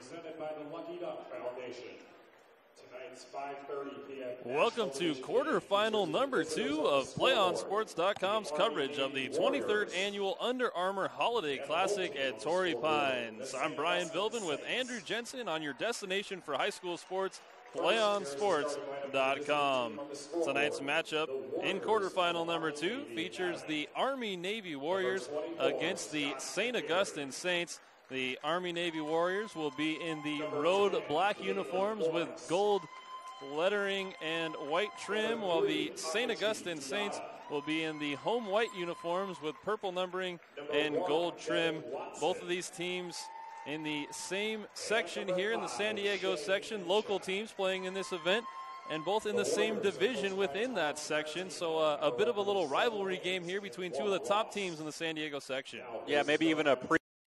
Presented by the Lucky Duck Foundation. Tonight's 5:30 p.m. Welcome to quarterfinal number 2 of PlayOnSports.com's coverage of the 23rd Annual Under Armour Holiday Classic at Torrey Pines. I'm Brian Bilbin with Andrew Jensen on your destination for high school sports, PlayOnSports.com. Tonight's matchup in quarterfinal number 2 features the Army-Navy Warriors against the St. Augustine Saints. The Army-Navy Warriors will be in the road black uniforms with gold lettering and white trim, while the St. Augustine Saints will be in the home white uniforms with purple numbering and gold trim. Both of these teams in the same section here in the San Diego section, local teams playing in this event, and both in the same division within that section. So a bit of a little rivalry game here between two of the top teams in the San Diego section. Yeah, maybe even a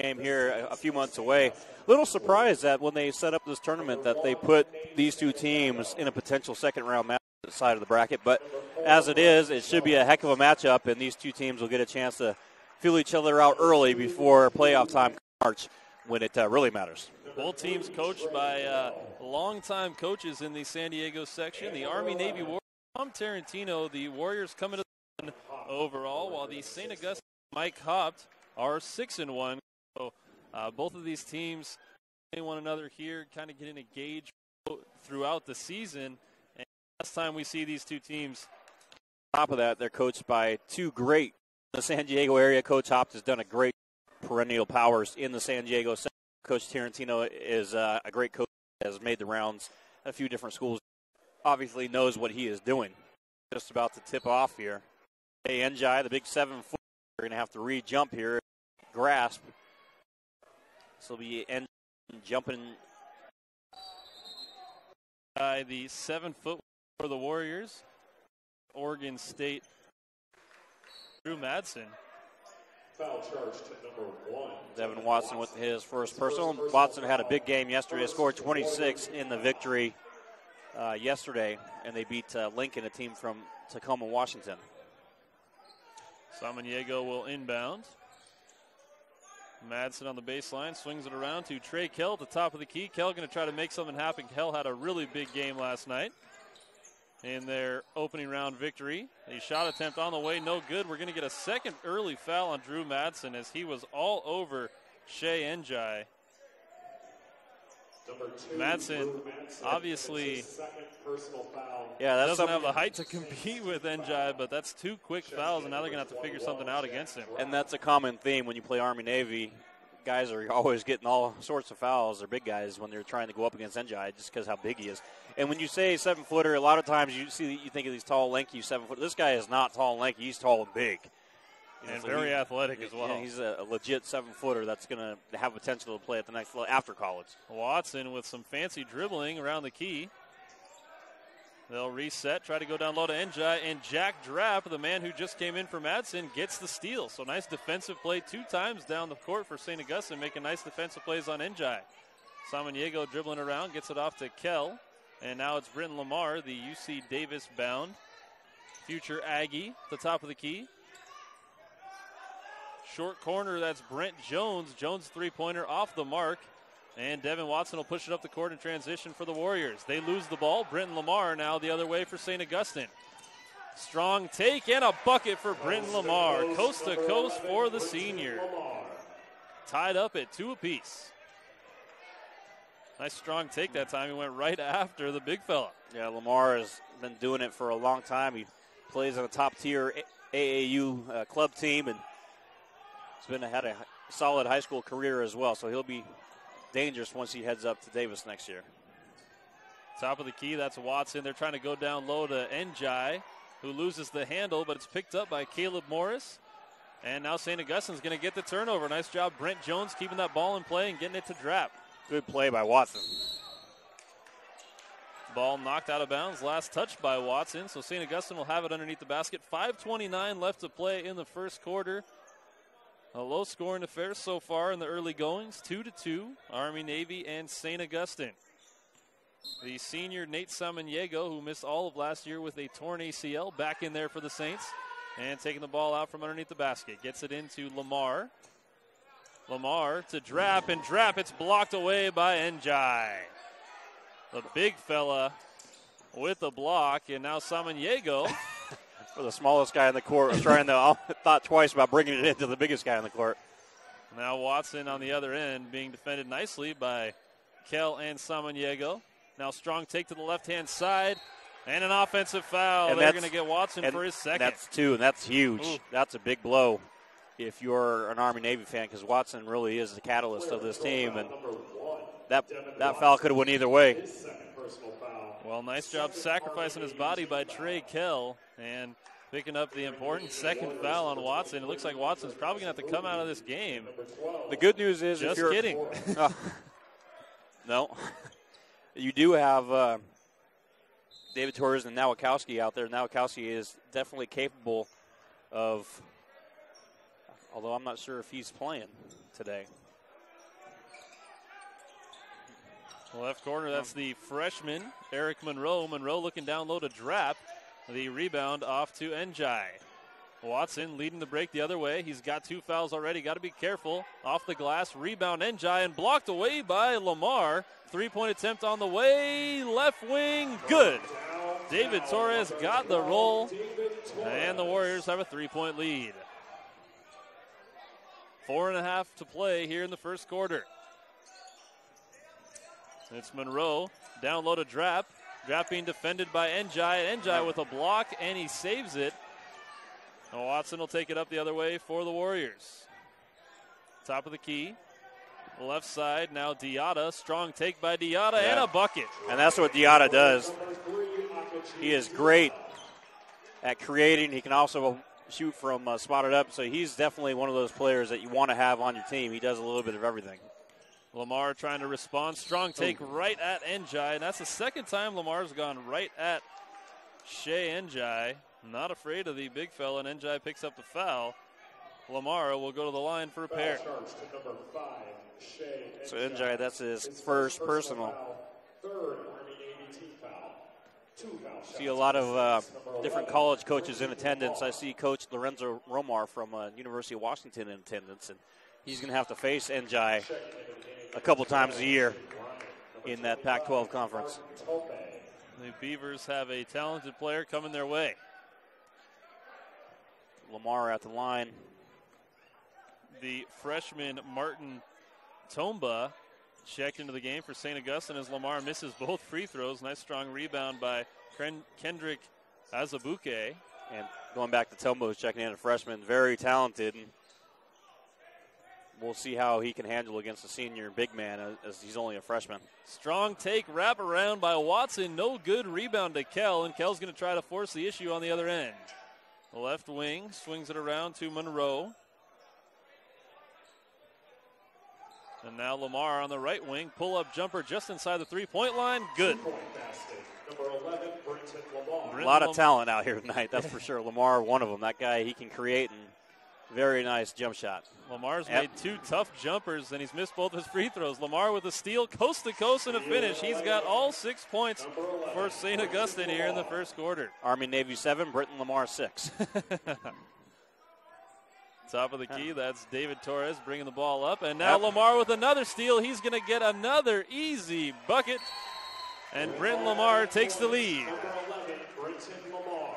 game here a few months away. Little surprised that when they set up this tournament that they put these two teams in a potential second round match at the side of the bracket. But as it is, it should be a heck of a matchup, and these two teams will get a chance to feel each other out early before playoff time March, when it really matters. Both teams coached by longtime coaches in the San Diego section. The Army-Navy Warriors, Tom Tarantino, the Warriors coming to the overall, while the St. Augustine Mike Hopt are 6-1. So both of these teams play one another here, kind of getting a gauge throughout the season. And last time we see these two teams. On top of that, they're coached by two great in the San Diego area. Coach Hopt has done a great perennial powers in the San Diego section. Coach Tarantino is a great coach, has made the rounds at a few different schools. Obviously knows what he is doing. Just about to tip off here. Hey, Njai, the big 7-foot, are going to have to re-jump here, grasp. This will be jumping. The 7-foot for the Warriors. Oregon State. Drew Madsen. Foul charge to number 1. Devin Watson with his first personal. Watson had a big game yesterday. Scored 26 in the victory yesterday, and they beat Lincoln, a team from Tacoma, Washington. Samaniego will inbound. Madsen on the baseline, swings it around to Trey Kell at the top of the key. Kell going to try to make something happen. Kell had a really big game last night in their opening round victory. A shot attempt on the way, no good. We're going to get a second early foul on Drew Madsen as he was all over Shea Njai. Madsen obviously doesn't have the height to compete with Njai, but that's two quick fouls, and now they're going to have to figure something out against him. And that's a common theme when you play Army-Navy. Guys are always getting all sorts of fouls. They're big guys when they're trying to go up against Njai just because how big he is. And when you say 7-footer, a lot of times you think of these tall, lanky 7-footers. This guy is not tall and lanky. He's tall and big. And so very athletic as well. Yeah, he's a legit 7-footer that's going to have potential to play at the next level after college. Watson with some fancy dribbling around the key. They'll reset, try to go down low to Njai, and Jack Drapp, the man who just came in for Madsen, gets the steal. So nice defensive play 2 times down the court for St. Augustine, making nice defensive plays on Njai. Samaniego dribbling around, gets it off to Kell, and now it's Britton Lamar, the UC Davis bound future Aggie, at the top of the key. Short corner, that's Brent Jones. Jones three-pointer off the mark. And Devin Watson will push it up the court in transition for the Warriors. They lose the ball. Brenton Lamar now the other way for St. Augustine. Strong take and a bucket for Brenton Lamar. Coast to coast for the senior. Tied up at 2 apiece. Nice strong take that time. He went right after the big fella. Yeah, Lamar has been doing it for a long time. He plays on a top-tier AAU club team, and had a solid high school career as well, so he'll be dangerous once he heads up to Davis next year. Top of the key, that's Watson. They're trying to go down low to Njai, who loses the handle, but it's picked up by Caleb Morris. And now St. Augustine's going to get the turnover. Nice job, Brent Jones, keeping that ball in play and getting it to Drapp. Good play by Watson. Ball knocked out of bounds, last touch by Watson, so St. Augustine will have it underneath the basket. 5:29 left to play in the first quarter. A low-scoring affair so far in the early goings, 2-2, Army-Navy and St. Augustine. The senior Nate Samaniego, who missed all of last year with a torn ACL, back in there for the Saints and taking the ball out from underneath the basket. Gets it into Lamar. Lamar to Drapp, and Drapp, it's blocked away by Njai. The big fella with the block, and now Samaniego. For the smallest guy in the court, was trying to thought twice about bringing it into the biggest guy in the court. Now Watson on the other end being defended nicely by Kell and Samaniego. Now strong take to the left-hand side, and an offensive foul. And they're going to get Watson for his second. That's two, and that's huge. Ooh. That's a big blow if you're an Army-Navy fan, because Watson really is the catalyst of this team, and that foul could have went either way. Well, nice job sacrificing his body by Trey Kell and picking up the important second foul on Watson. It looks like Watson's probably going to have to come out of this game. The good news is, just if you're kidding. No, you do have David Torres and Nowakowski out there. Nowakowski is definitely capable of, although I'm not sure if he's playing today. Left corner, that's the freshman, Eric Monroe. Monroe looking down low to Drapp. The rebound off to Njai. Watson leading the break the other way. He's got two fouls already. Got to be careful. Off the glass, rebound Njai, and blocked away by Lamar. Three-point attempt on the way. Left wing, good. David Torres got the roll, and the Warriors have a three-point lead. 4.5 to play here in the first quarter. It's Monroe down low to Drapp. Drapp being defended by Njai. Njai with a block, and he saves it. And Watson will take it up the other way for the Warriors. Top of the key. Left side, now Diatta. Strong take by Diatta, and a bucket. And that's what Diatta does. He is great at creating. He can also shoot from spotted up, so he's definitely one of those players that you want to have on your team. He does a little bit of everything. Lamar trying to respond. Strong take right at Njai. And that's the second time Lamar's gone right at Shea Njai. Not afraid of the big fella, and Njai picks up the foul. Lamar will go to the line for a pair. So Njai, that's his first personal. See a lot of different college coaches in attendance. I see Coach Lorenzo Romar from University of Washington in attendance, and he's going to have to face Njai a couple times a year in that Pac-12 conference. The Beavers have a talented player coming their way. Lamar at the line. The freshman Martin Tomba checked into the game for St. Augustine as Lamar misses both free throws. Nice strong rebound by Kendrick Azabuke. And going back to Tomba, who's checking in, a freshman, very talented. And we'll see how he can handle against a senior big man as he's only a freshman. Strong take, wrap around by Watson. No good rebound to Kell, and Kell's going to try to force the issue on the other end. The left wing swings it around to Monroe. And now Lamar on the right wing. Pull-up jumper just inside the three-point line. Good. A lot of talent out here tonight, that's for sure. Lamar, one of them. That guy, he can create, and very nice jump shot. Lamar's made two tough jumpers, and he's missed both his free throws. Lamar with a steal, coast to coast, and a finish. He's got all 6 points for St. Augustine here in the first quarter. Army-Navy 7, Britton Lamar 6. Top of the key, that's David Torres bringing the ball up. And now Lamar with another steal. He's going to get another easy bucket. And Britton Lamar takes the lead.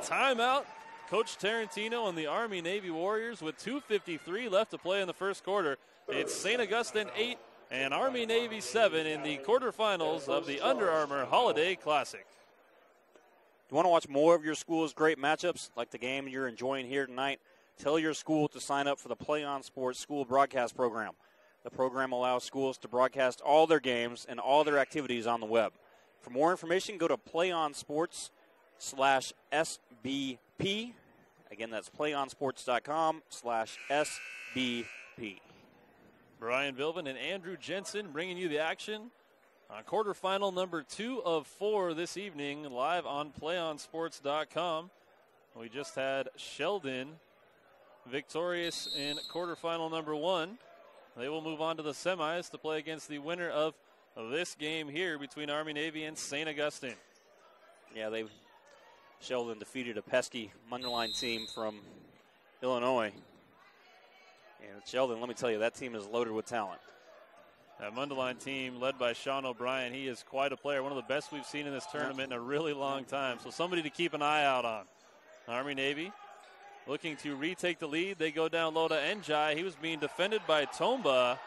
Timeout. Coach Tarantino and the Army-Navy Warriors with 2:53 left to play in the first quarter. It's St. Augustine 8 and Army-Navy 7 in the quarterfinals of the Under Armour Holiday Classic. You want to watch more of your school's great matchups, like the game you're enjoying here tonight? Tell your school to sign up for the Play On Sports School Broadcast Program. The program allows schools to broadcast all their games and all their activities on the web. For more information, go to playonsports/SBP. Again, that's playonsports.com/SBP. Brian Bilvin and Andrew Jensen bringing you the action on quarterfinal number 2 of 4 this evening, live on playonsports.com. We just had Sheldon victorious in quarterfinal number 1. They will move on to the semis to play against the winner of this game here between Army-Navy and St. Augustine. Yeah, Sheldon defeated a pesky Munderline team from Illinois. And Sheldon, let me tell you, that team is loaded with talent. That Mundelein team led by Sean O'Brien, he is quite a player, one of the best we've seen in this tournament in a really long time. So somebody to keep an eye out on. Army-Navy looking to retake the lead. They go down low to Njai. He was being defended by Tomba.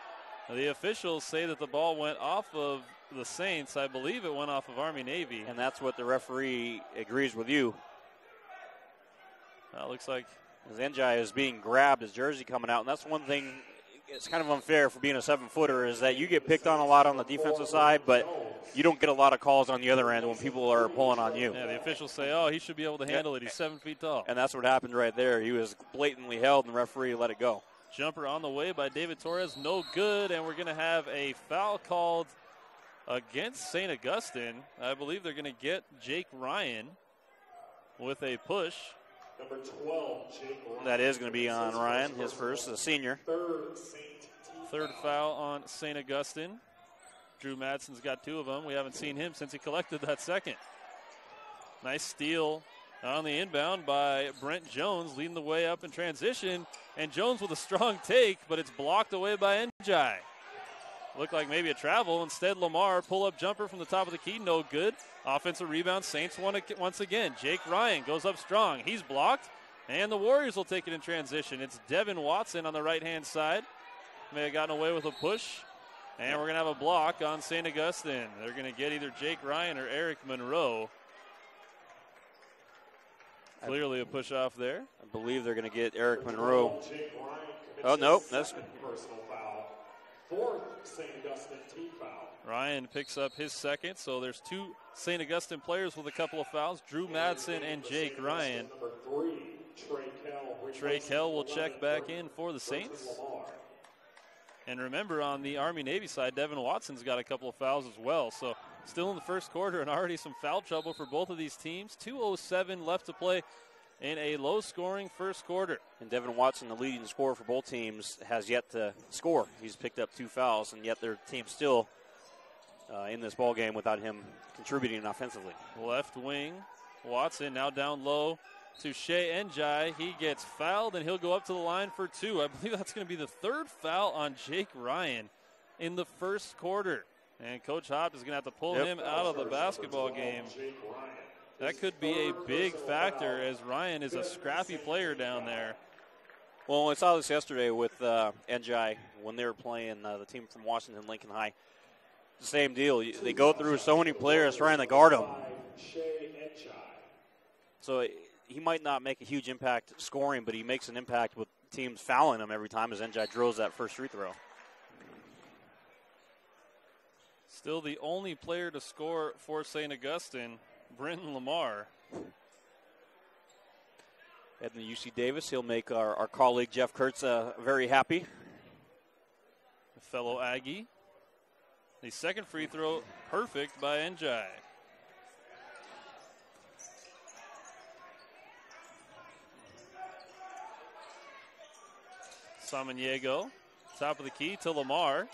The officials say that the ball went off of the Saints. I believe it went off of Army-Navy. And that's what the referee agrees with you. That looks like Njai is being grabbed, his jersey coming out. And that's one thing, it's kind of unfair for being a 7-footer, is that you get picked on a lot on the defensive side, but you don't get a lot of calls on the other end when people are pulling on you. Yeah, the officials say, oh, he should be able to handle it. He's 7 feet tall. And that's what happened right there. He was blatantly held, and the referee let it go. Jumper on the way by David Torres, no good, and we're going to have a foul called against St. Augustine. I believe they're going to get Jake Ryan with a push. Number 12, Jake Ryan. That is going to be on Ryan, his first, a senior. Third foul on St. Augustine. Drew Madsen's got 2 of them. We haven't seen him since he collected that second. Nice steal on the inbound by Brent Jones, leading the way up in transition. And Jones with a strong take, but it's blocked away by Njai. Looked like maybe a travel. Instead, Lamar, pull-up jumper from the top of the key, no good. Offensive rebound, Saints once again. Jake Ryan goes up strong. He's blocked, and the Warriors will take it in transition. It's Devin Watson on the right-hand side. May have gotten away with a push. And we're going to have a block on St. Augustine. They're going to get either Jake Ryan or Eric Monroe. Clearly a push off there. I believe they're going to get Eric Monroe. Oh, no. That's personal foul. 4th St. Augustine team foul. Ryan picks up his second, so there's 2 St. Augustine players with a couple of fouls, Drew Madsen and Jake Ryan. Number 3, Trey Kell will check back in for the Saints. And remember, on the Army-Navy side, Devin Watson's got a couple of fouls as well. So still in the first quarter and already some foul trouble for both of these teams. 2:07 left to play in a low-scoring first quarter. And Devin Watson, the leading scorer for both teams, has yet to score. He's picked up 2 fouls, and yet their team's still in this ball game without him contributing offensively. Left wing, Watson now down low to Shea Njai. He gets fouled, and he'll go up to the line for 2. I believe that's going to be the 3rd foul on Jake Ryan in the first quarter. And Coach Hopt is going to have to pull him out of the basketball game. That could be a big factor, as Ryan is a scrappy player down there. Well, I saw this yesterday with Njai when they were playing the team from Washington, Lincoln High. The same deal. They go through so many players trying to guard him. So he might not make a huge impact scoring, but he makes an impact with teams fouling him every time as Njai drills that first free throw. Still the only player to score for St. Augustine, Brenton Lamar. At the UC Davis, he'll make our colleague Jeff Kurtz very happy. A fellow Aggie. The second free throw, perfect by Njai. Samaniego, top of the key to Lamar.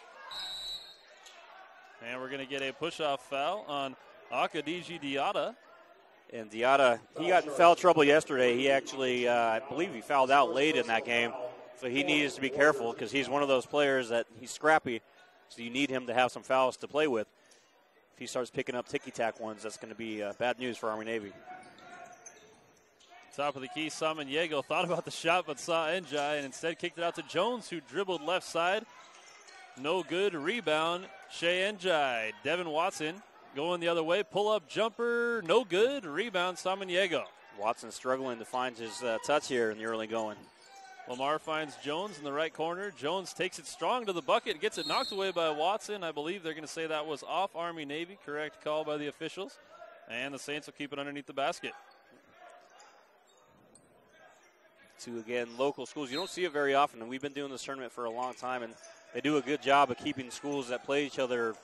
And we're going to get a push-off foul on Akadiji Diata. And Diata, he got in foul trouble yesterday. He actually, I believe he fouled out late in that game. So he needs to be careful because he's one of those players that he's scrappy. So you need him to have some fouls to play with. If he starts picking up ticky-tack ones, that's going to be bad news for Army-Navy. Top of the key, Samaniego thought about the shot but saw Njai and instead kicked it out to Jones, who dribbled left side. No good. Rebound, Shea Njai. Devin Watson going the other way. Pull-up jumper, no good. Rebound, Samaniego. Watson struggling to find his touch here in the early going. Lamar finds Jones in the right corner. Jones takes it strong to the bucket, gets it knocked away by Watson. I believe they're going to say that was off Army-Navy. Correct call by the officials. And the Saints will keep it underneath the basket. To, again, local schools. You don't see it very often, and we've been doing this tournament for a long time, and they do a good job of keeping schools that play each other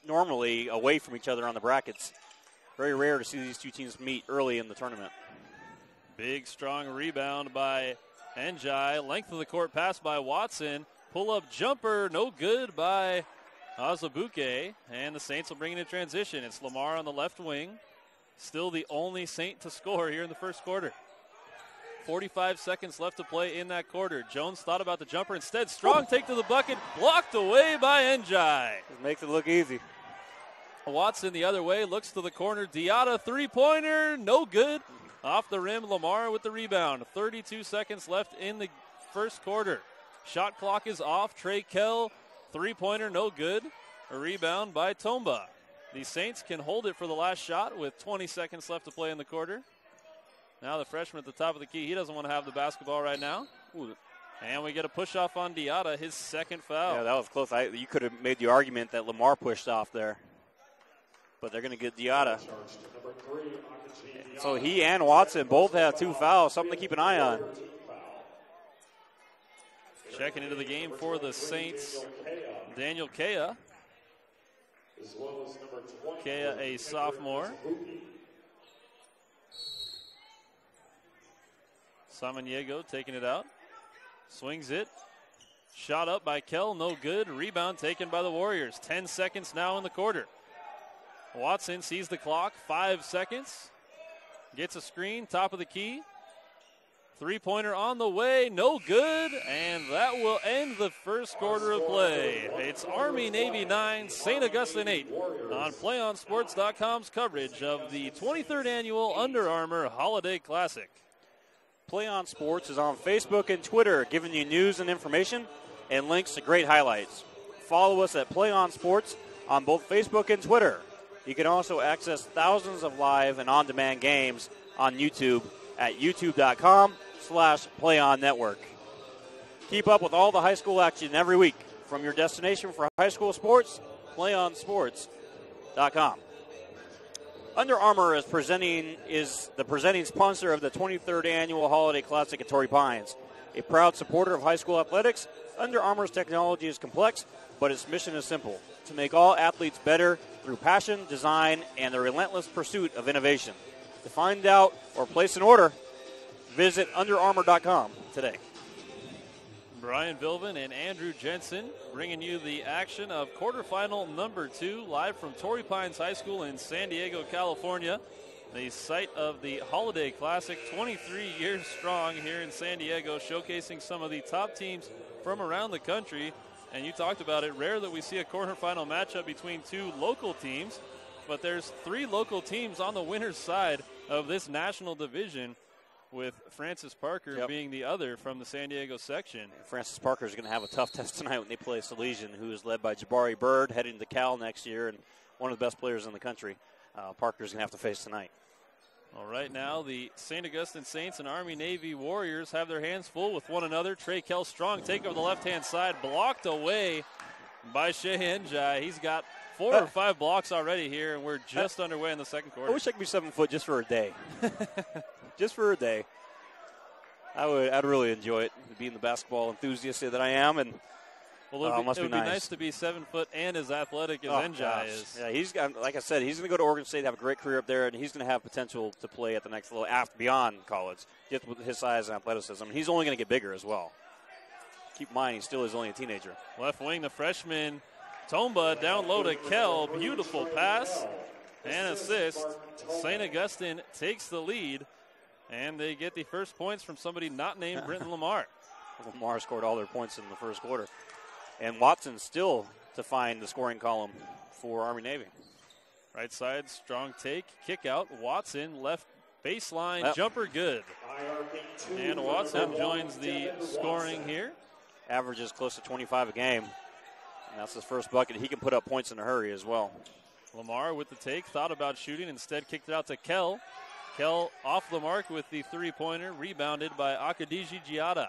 normally away from each other on the brackets. Very rare to see these two teams meet early in the tournament. Big, strong rebound by Njai. Length of the court pass by Watson. Pull-up jumper, no good by Azubuike. And the Saints will bring it in transition. It's Lamar on the left wing. Still the only Saint to score here in the first quarter. 45 seconds left to play in that quarter. Jones thought about the jumper. Instead, strong take to the bucket, blocked away by Njai. It makes it look easy. Watson the other way, looks to the corner. Diatta, three-pointer, no good. Off the rim, Lamar with the rebound. 32 seconds left in the first quarter. Shot clock is off. Trey Kell, three-pointer, no good. A rebound by Tomba. The Saints can hold it for the last shot with 20 seconds left to play in the quarter. Now the freshman at the top of the key. He doesn't want to have the basketball right now. Ooh. And we get a push-off on Diatta, his second foul. Yeah, that was close. You could have made the argument that Lamar pushed off there. But they're going to get Diatta. So he and Watson both have 2 fouls, something to keep an eye on. Checking into the game for the Saints, Daniel Kea. Kea, a sophomore. Samaniego taking it out. Swings it. Shot up by Kell, no good. Rebound taken by the Warriors. 10 seconds now in the quarter. Watson sees the clock, 5 seconds. Gets a screen, top of the key. Three-pointer on the way, no good. And that will end the first quarter of play. It's Army-Navy 9, St. Augustine 8 on PlayOnSports.com's coverage of the 23rd Annual Under Armour Holiday Classic. Play On Sports is on Facebook and Twitter, giving you news and information and links to great highlights. Follow us at Play On Sports on both Facebook and Twitter. You can also access thousands of live and on-demand games on YouTube at youtube.com/PlayOnNetwork. Keep up with all the high school action every week from your destination for high school sports, PlayOnSports.com. Under Armour is the presenting sponsor of the 23rd Annual Holiday Classic at Torrey Pines. A proud supporter of high school athletics, Under Armour's technology is complex, but its mission is simple: to make all athletes better through passion, design, and the relentless pursuit of innovation. To find out or place an order, visit UnderArmour.com today. Brian Vilvin and Andrew Jensen bringing you the action of quarterfinal number 2, live from Torrey Pines High School in San Diego, California. The site of the Holiday Classic, 23 years strong here in San Diego, showcasing some of the top teams from around the country. And you talked about it, rare that we see a quarterfinal matchup between 2 local teams, but there's 3 local teams on the winner's side of this national division, with Francis Parker being the other from the San Diego section. Francis Parker is going to have a tough test tonight when they play Salesian, who is led by Jabari Bird, heading to Cal next year, and one of the best players in the country. Parker's going to have to face tonight. All right, now the St. Augustine Saints and Army-Navy Warriors have their hands full with one another. Trey Kell strong take over the left-hand side, blocked away by Shea Njai. He's got 4 or 5 blocks already here, and we're just underway in the second quarter. I wish I could be 7 foot just for a day. Just for a day. I'd really enjoy it, being the basketball enthusiast that I am. And well, it would be nice to be 7 foot and as athletic as Njai is. Yeah, he's got, like I said, he's going to go to Oregon State, have a great career up there, and he's going to have potential to play at the next level beyond college, just with his size and athleticism. And he's only going to get bigger as well. Keep in mind, he still is only a teenager. Left wing, the freshman Tomba down low to Kell. Beautiful pass and assist. St. Augustine takes the lead, and they get the first points from somebody not named Brenton Lamar. Lamar scored all their points in the first quarter. And Watson still to find the scoring column for Army-Navy. Right side, strong take, kick out. Watson, left baseline, jumper good. And Watson joins the scoring here. Averages close to 25 a game. And that's his first bucket. He can put up points in a hurry as well. Lamar with the take, thought about shooting, instead kicked it out to Kell. Kell off the mark with the three-pointer, rebounded by Akadiji Giada.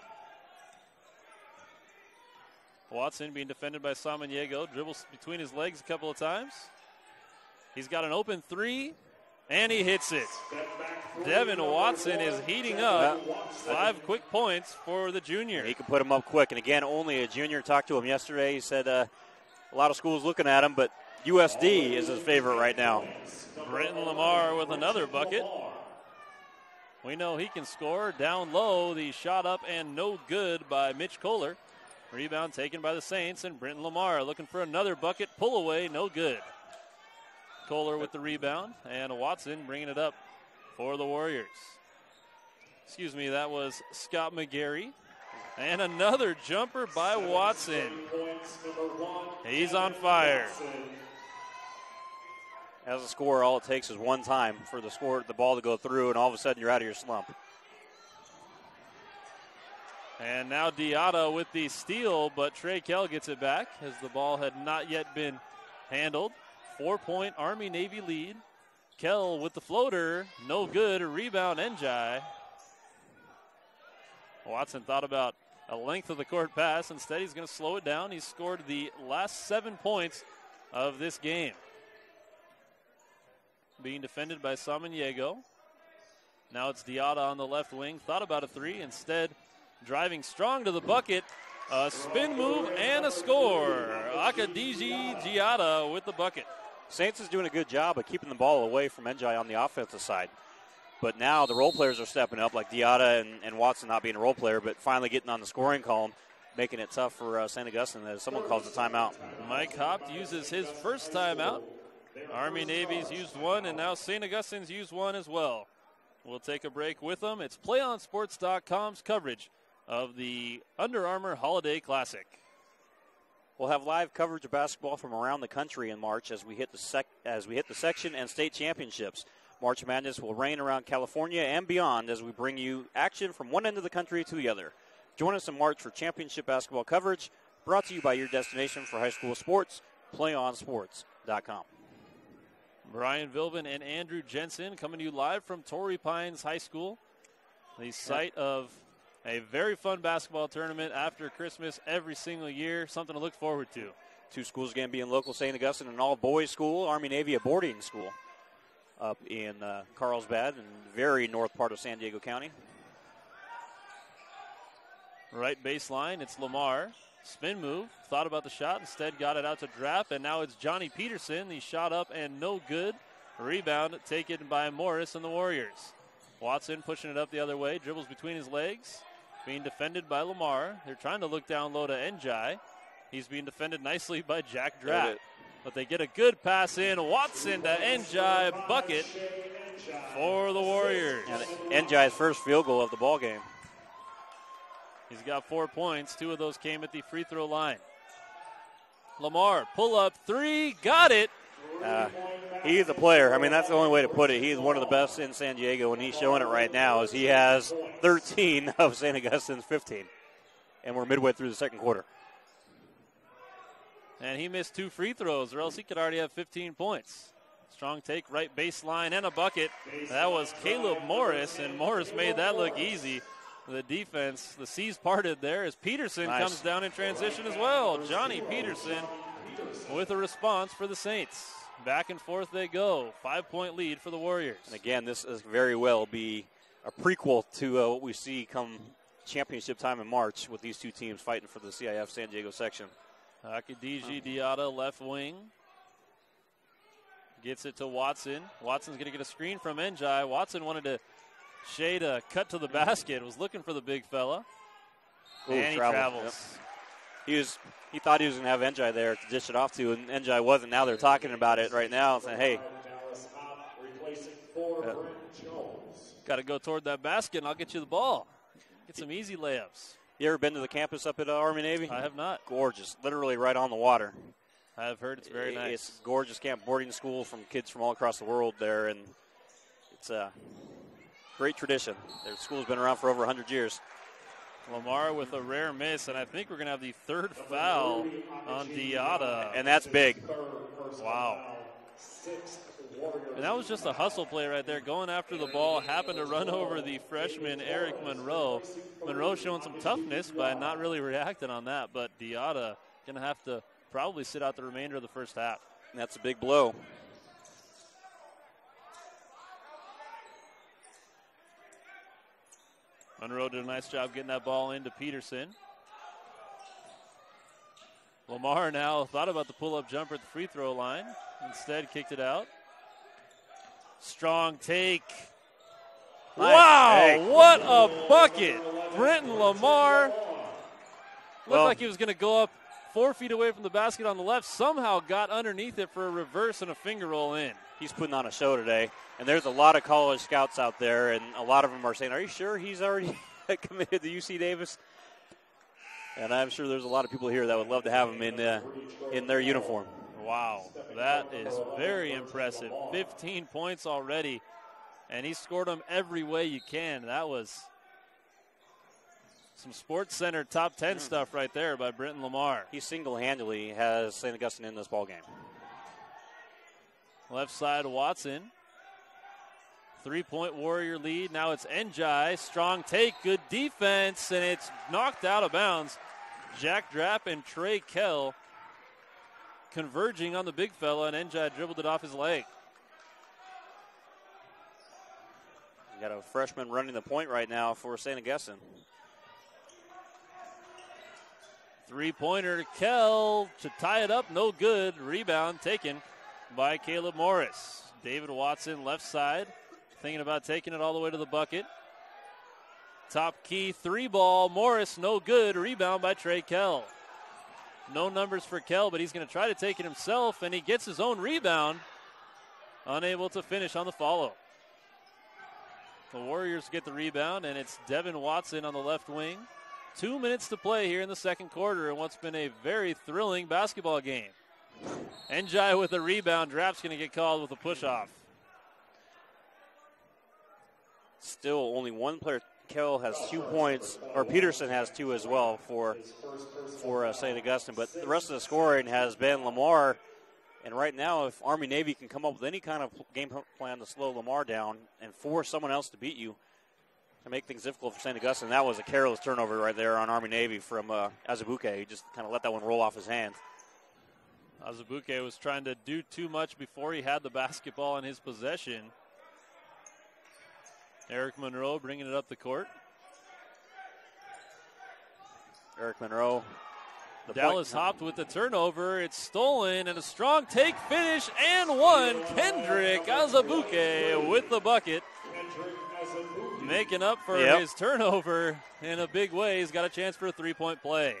Watson being defended by Samaniego, dribbles between his legs a couple of times. He's got an open 3, and he hits it. Devin Watson is heating up. 5 quick points for the junior. He can put him up quick, and again, only a junior. Talked to him yesterday. He said a lot of schools looking at him, but USD is his favorite right now. Brenton Lamar with another bucket. We know he can score. Down low, the shot up and no good by Mitch Kohler. Rebound taken by the Saints, and Brenton Lamar looking for another bucket. Pull away, no good. Kohler with the rebound, and Watson bringing it up for the Warriors. Excuse me, that was Scott McGarry. And another jumper by Watson. He's on fire. As a scorer, all it takes is one time for the ball to go through, and all of a sudden you're out of your slump. And now Diata with the steal, but Trey Kell gets it back as the ball had not yet been handled. 4-point Army-Navy lead. Kell with the floater, no good. Rebound, Njai. Watson thought about a length of the court pass. Instead, he's going to slow it down. He's scored the last 7 points of this game. Being defended by Samaniego. Now it's Diata on the left wing. Thought about a three. Instead, driving strong to the bucket. A spin move and a score. Akadiji Diata with the bucket. Saints is doing a good job of keeping the ball away from Njai on the offensive side. But now the role players are stepping up, like Diata and Watson not being a role player, but finally getting on the scoring column, making it tough for St. Augustine as someone calls the timeout. Mike Hopt uses his first timeout. Army-Navy's used one, and now St. Augustine's used one as well. We'll take a break with them. It's PlayOnSports.com's coverage of the Under Armour Holiday Classic. We'll have live coverage of basketball from around the country in March as we hit the section and state championships. March Madness will reign around California and beyond as we bring you action from one end of the country to the other. Join us in March for championship basketball coverage, brought to you by your destination for high school sports, PlayOnSports.com. Brian Vilvin and Andrew Jensen coming to you live from Torrey Pines High School, the site of a very fun basketball tournament after Christmas every single year, something to look forward to. Two schools again being local, St. Augustine, an all-boys school, Army-Navy a boarding school up in Carlsbad in the very north part of San Diego County. Right baseline, it's Lamar. Spin move, thought about the shot, instead got it out to Drapp, and now it's Johnny Peterson. He shot up and no good. Rebound taken by Morris and the Warriors. Watson pushing it up the other way, dribbles between his legs, being defended by Lamar. They're trying to look down low to Njai. He's being defended nicely by Jack Drapp. But they get a good pass in. Watson to Njai, bucket for the Warriors. And Njai's first field goal of the ball game. He's got 4 points. 2 of those came at the free throw line. Lamar, pull up three, got it. He's a player. I mean, that's the only way to put it. He's one of the best in San Diego, and he's showing it right now as he has 13 of St. Augustine's 15. And we're midway through the second quarter. And he missed 2 free throws, or else he could already have 15 points. Strong take, right baseline, and a bucket. That was Caleb Morris, and Morris made that look easy. The defense, the C's parted there as Peterson comes down in transition as well. Johnny Peterson with a response for the Saints. Back and forth they go. 5-point lead for the Warriors. And again, this is very well be a prequel to what we see come championship time in March with these two teams fighting for the CIF San Diego section. Akadiji Diata, left wing. Gets it to Watson. Watson's going to get a screen from Njai. Watson wanted to shade a cut to the basket, was looking for the big fella. And he travels. Yep. He thought he was going to have Njai there to dish it off to, and Njai wasn't. Now they're talking about it right now, saying, hey. Got to go toward that basket, and I'll get you the ball. Get some easy layups. You ever been to the campus up at Army-Navy? I have not. Gorgeous. Literally right on the water. I have heard it's very nice. It's a gorgeous camp boarding school from kids from all across the world there, and it's a great tradition. Their school's been around for over 100 years. Lamar with a rare miss, and I think we're going to have the third foul on Diata. And that's big. Wow. And that was just a hustle play right there, going after the ball, happened to run over the freshman Eric Monroe. Monroe showing some toughness by not really reacting on that, but Diata going to have to probably sit out the remainder of the first half. And that's a big blow. Monroe did a nice job getting that ball into Peterson. Lamar now thought about the pull-up jumper at the free throw line. Instead, kicked it out. Strong take. Nice. Wow, Hey. What a bucket. Brenton Lamar looked like he was going to go up 4 feet away from the basket on the left, somehow got underneath it for a reverse and a finger roll in. He's putting on a show today, and there's a lot of college scouts out there, and a lot of them are saying, are you sure he's already committed to UC Davis? And I'm sure there's a lot of people here that would love to have him in their uniform. Wow, that is very impressive. 15 points already, and he scored them every way you can. That was some Sports Center top 10 stuff right there by Brenton Lamar. He single-handedly has St. Augustine in this ballgame. Left side, Watson. 3-point Warrior lead. Now it's Njai. Strong take, good defense, and it's knocked out of bounds. Jack Drapp and Trey Kell converging on the big fella, and Njai dribbled it off his leg. You got a freshman running the point right now for St. Augustine. 3-pointer to Kell to tie it up, no good. Rebound taken by Caleb Morris. David Watson left side, thinking about taking it all the way to the bucket. Top key 3-ball, Morris no good. Rebound by Trey Kell. No numbers for Kell, but he's going to try to take it himself, and he gets his own rebound. Unable to finish on the follow. The Warriors get the rebound, and it's Devin Watson on the left wing. 2 minutes to play here in the second quarter in what's been a very thrilling basketball game. Njai with a rebound. Draft's going to get called with a push-off. Still only one player. Kell has 2 points, or Peterson has 2 as well for St. Augustine. But the rest of the scoring has been Lamar. And right now, if Army-Navy can come up with any kind of game plan to slow Lamar down and force someone else to beat you, to make things difficult for St. Augustine, that was a careless turnover right there on Army-Navy from Azubuike. He just kind of let that one roll off his hands. Azubuike was trying to do too much before he had the basketball in his possession. Eric Monroe bringing it up the court. Eric Monroe. Dallas hopped with the turnover. It's stolen, and a strong take, finish, and one. Kendrick Azubuike with the bucket. Making up for his turnover in a big way. He's got a chance for a 3-point play.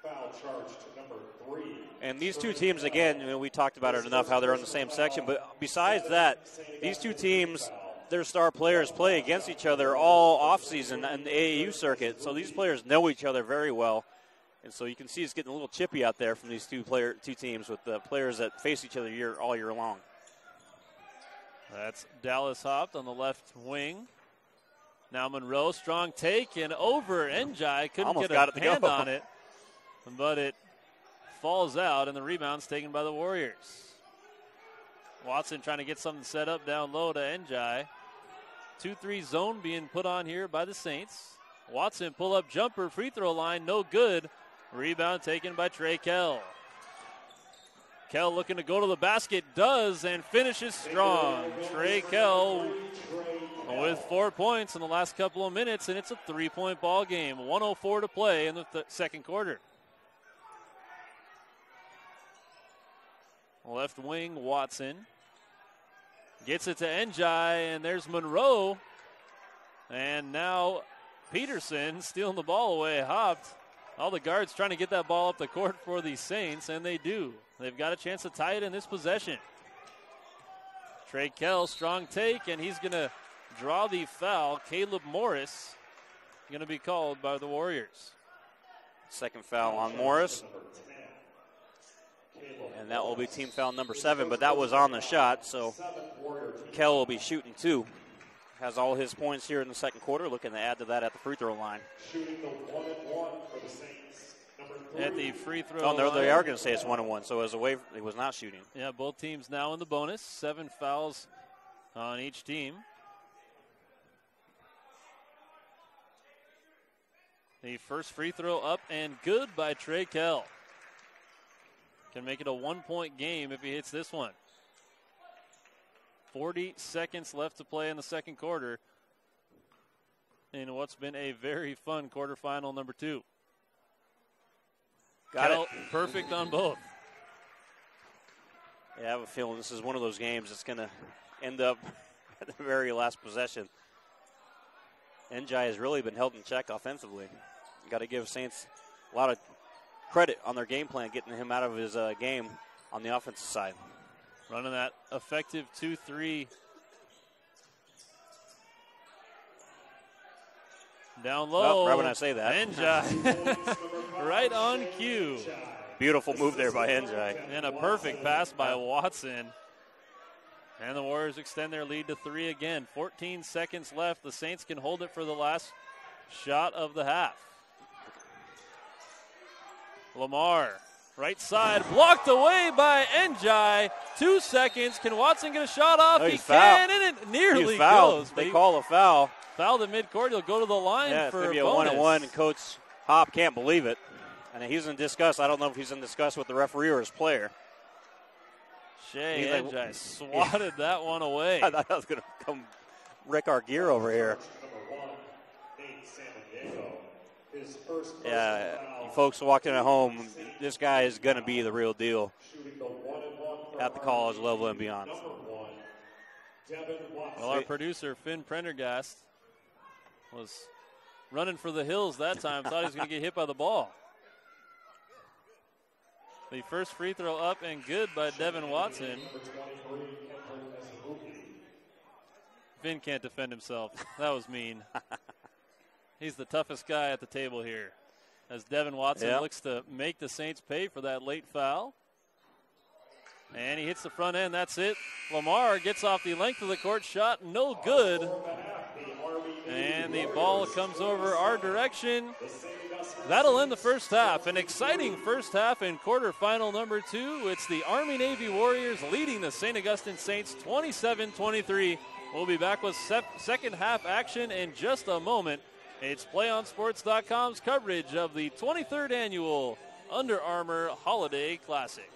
Foul charge to number 3. And these two teams, again, we talked about it enough how they're in the same section. But besides that, these two teams, their star players play against each other all offseason in the AAU circuit. So these players know each other very well. And so you can see it's getting a little chippy out there from these two teams with the players that face each other all year long. That's Dallas hopped on the left wing. Now Monroe, strong take, and over. Njai couldn't get a hand on it, but it falls out, and the rebound's taken by the Warriors. Watson trying to get something set up down low to Njai. 2-3 zone being put on here by the Saints. Watson pull-up jumper, free throw line, no good. Rebound taken by Trey Kell. Kell looking to go to the basket, does, and finishes strong. Trey Kell with 4 points in the last couple of minutes, and it's a 3-point ball game. 1:04 to play in the second quarter. Left wing, Watson. Gets it to Njai, and there's Monroe. And now Peterson stealing the ball away, hopped. All the guards trying to get that ball up the court for the Saints, and they do. They've got a chance to tie it in this possession. Trey Kell, strong take, and he's going to draw the foul. Caleb Morris going to be called by the Warriors. Second foul on Morris. And that will be team foul number 7, but that was on the shot, so Kell will be shooting 2. Has all his points here in the second quarter, looking to add to that at the free throw line. Shooting the 1-1 for the Saints. At the free throw line. They are going to say it's 1-1, so as a way, he was not shooting. Yeah, both teams now in the bonus. 7 fouls on each team. The first free throw up and good by Trey Kell. Can make it a 1-point game if he hits this one. 40 seconds left to play in the second quarter in what's been a very fun quarterfinal number 2. Got Kell, it. perfect on both. Yeah, I have a feeling this is one of those games that's going to end up at the very last possession. Njai has really been held in check offensively. Got to give Saints a lot of credit on their game plan, getting him out of his game on the offensive side. Running that effective 2-3. Down low. Oh, right when I say that. Enjai right on cue. Beautiful move there by Enjai. And a perfect pass by Watson. And the Warriors extend their lead to 3 again. 14 seconds left. The Saints can hold it for the last shot of the half. Lamar, right side, blocked away by Enjai. 2 seconds. Can Watson get a shot off? Oh, he fouled. can, and it nearly Fouled. goes. They call a foul. Fouled at midcourt. He'll go to the line for maybe a a bonus. 1-1, and Coach Hop can't believe it. And he's in disgust. I don't know if he's in disgust with the referee or his player. Shea He's like, Enjai swatted that one away. I thought I was going to come wreck our gear over here. Yeah, you folks watching at home, this guy is going to be the real deal at the college level and beyond. Well, our producer, Finn Prendergast, was running for the hills that time. Thought he was going to get hit by the ball. The first free throw up and good by Devin Watson. Finn can't defend himself. That was mean. He's the toughest guy at the table here. As Devin Watson looks to make the Saints pay for that late foul. And he hits the front end. That's it. Lamar gets off the length of the court. Shot no good. And the ball comes over our direction. That'll end the first half. An exciting first half in quarterfinal number 2. It's the Army-Navy Warriors leading the St. Augustine Saints 27-23. We'll be back with second half action in just a moment. It's PlayOnSports.com's coverage of the 23rd annual Under Armour Holiday Classic.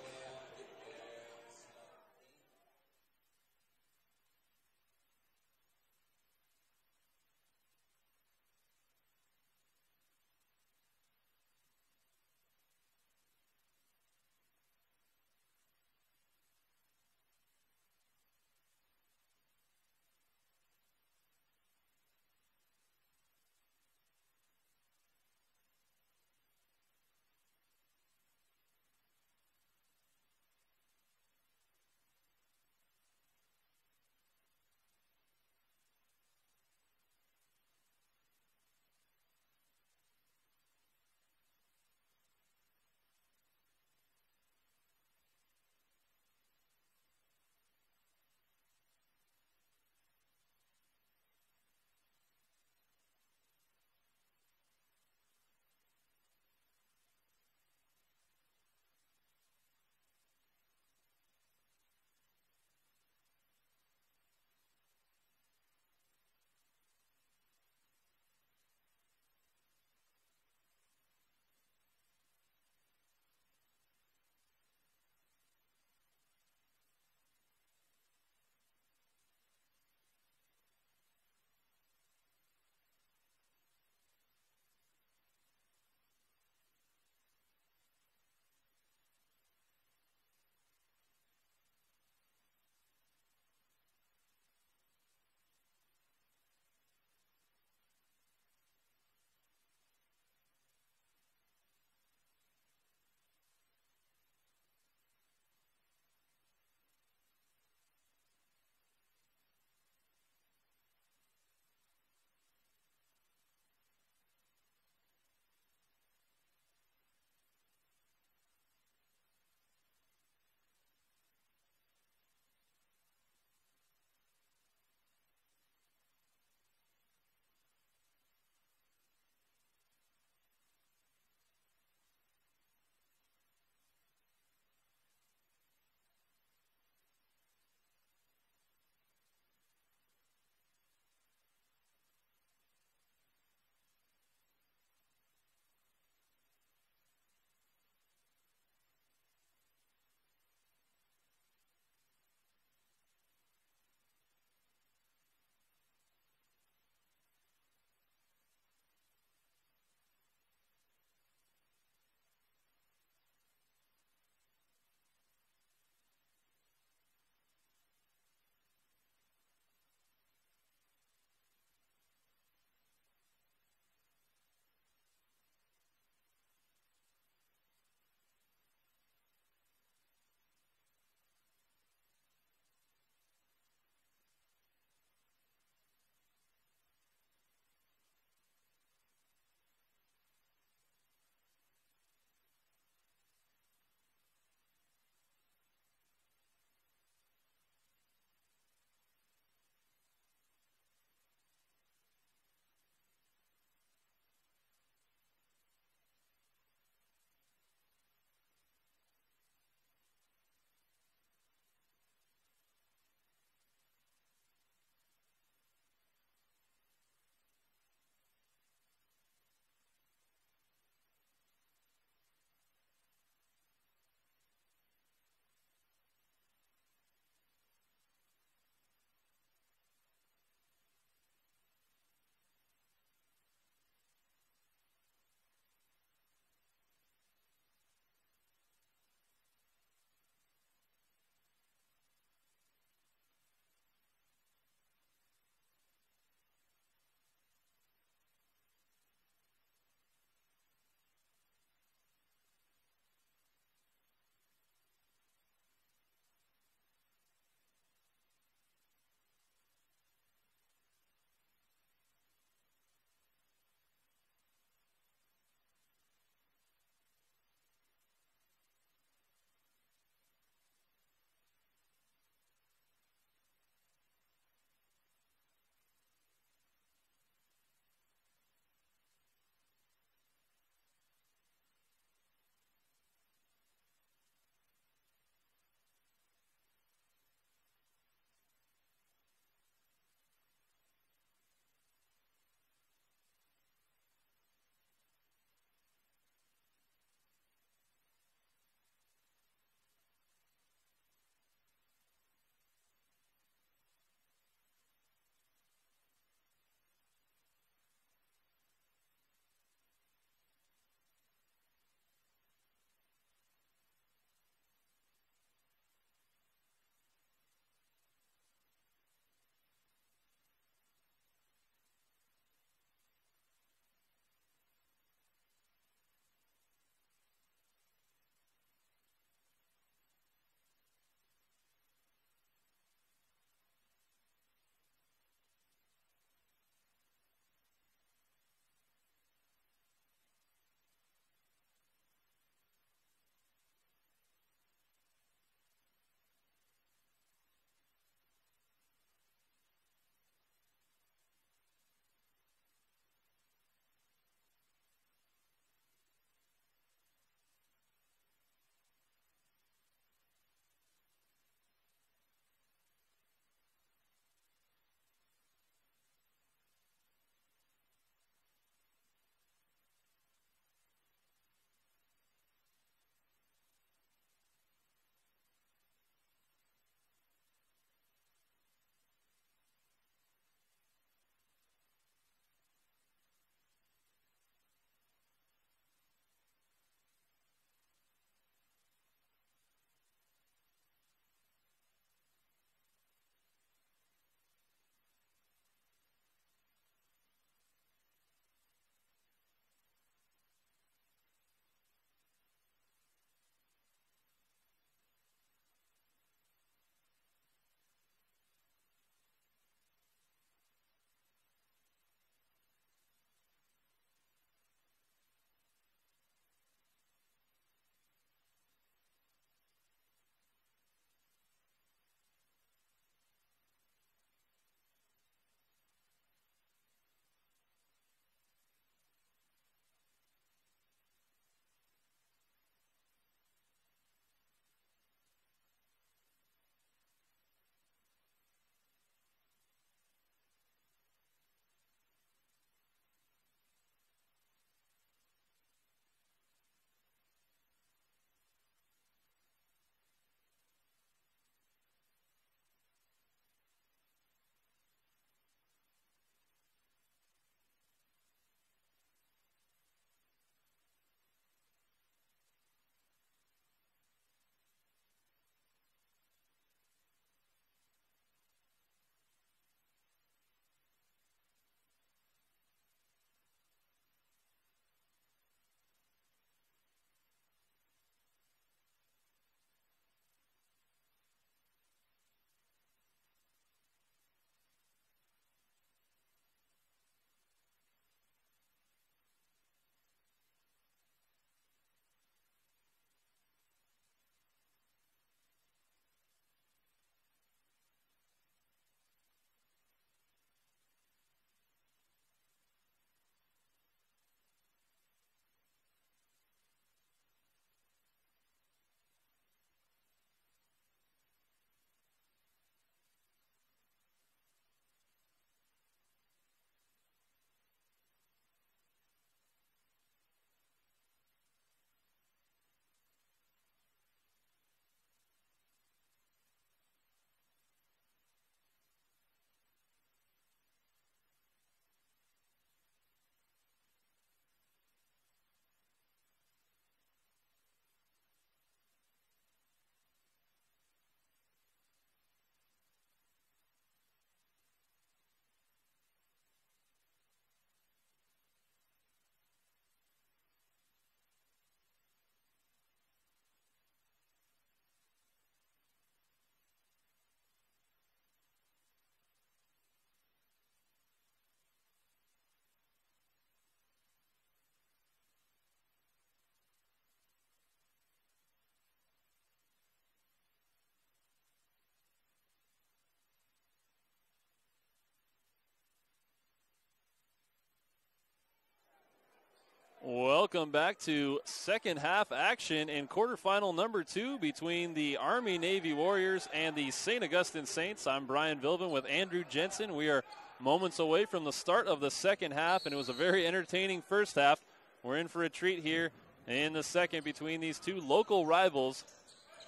Welcome back to second half action in quarterfinal number 2 between the Army-Navy Warriors and the St. Augustine Saints. I'm Brian Vilvin with Andrew Jensen. We are moments away from the start of the second half, and it was a very entertaining first half. We're in for a treat here in the second between these two local rivals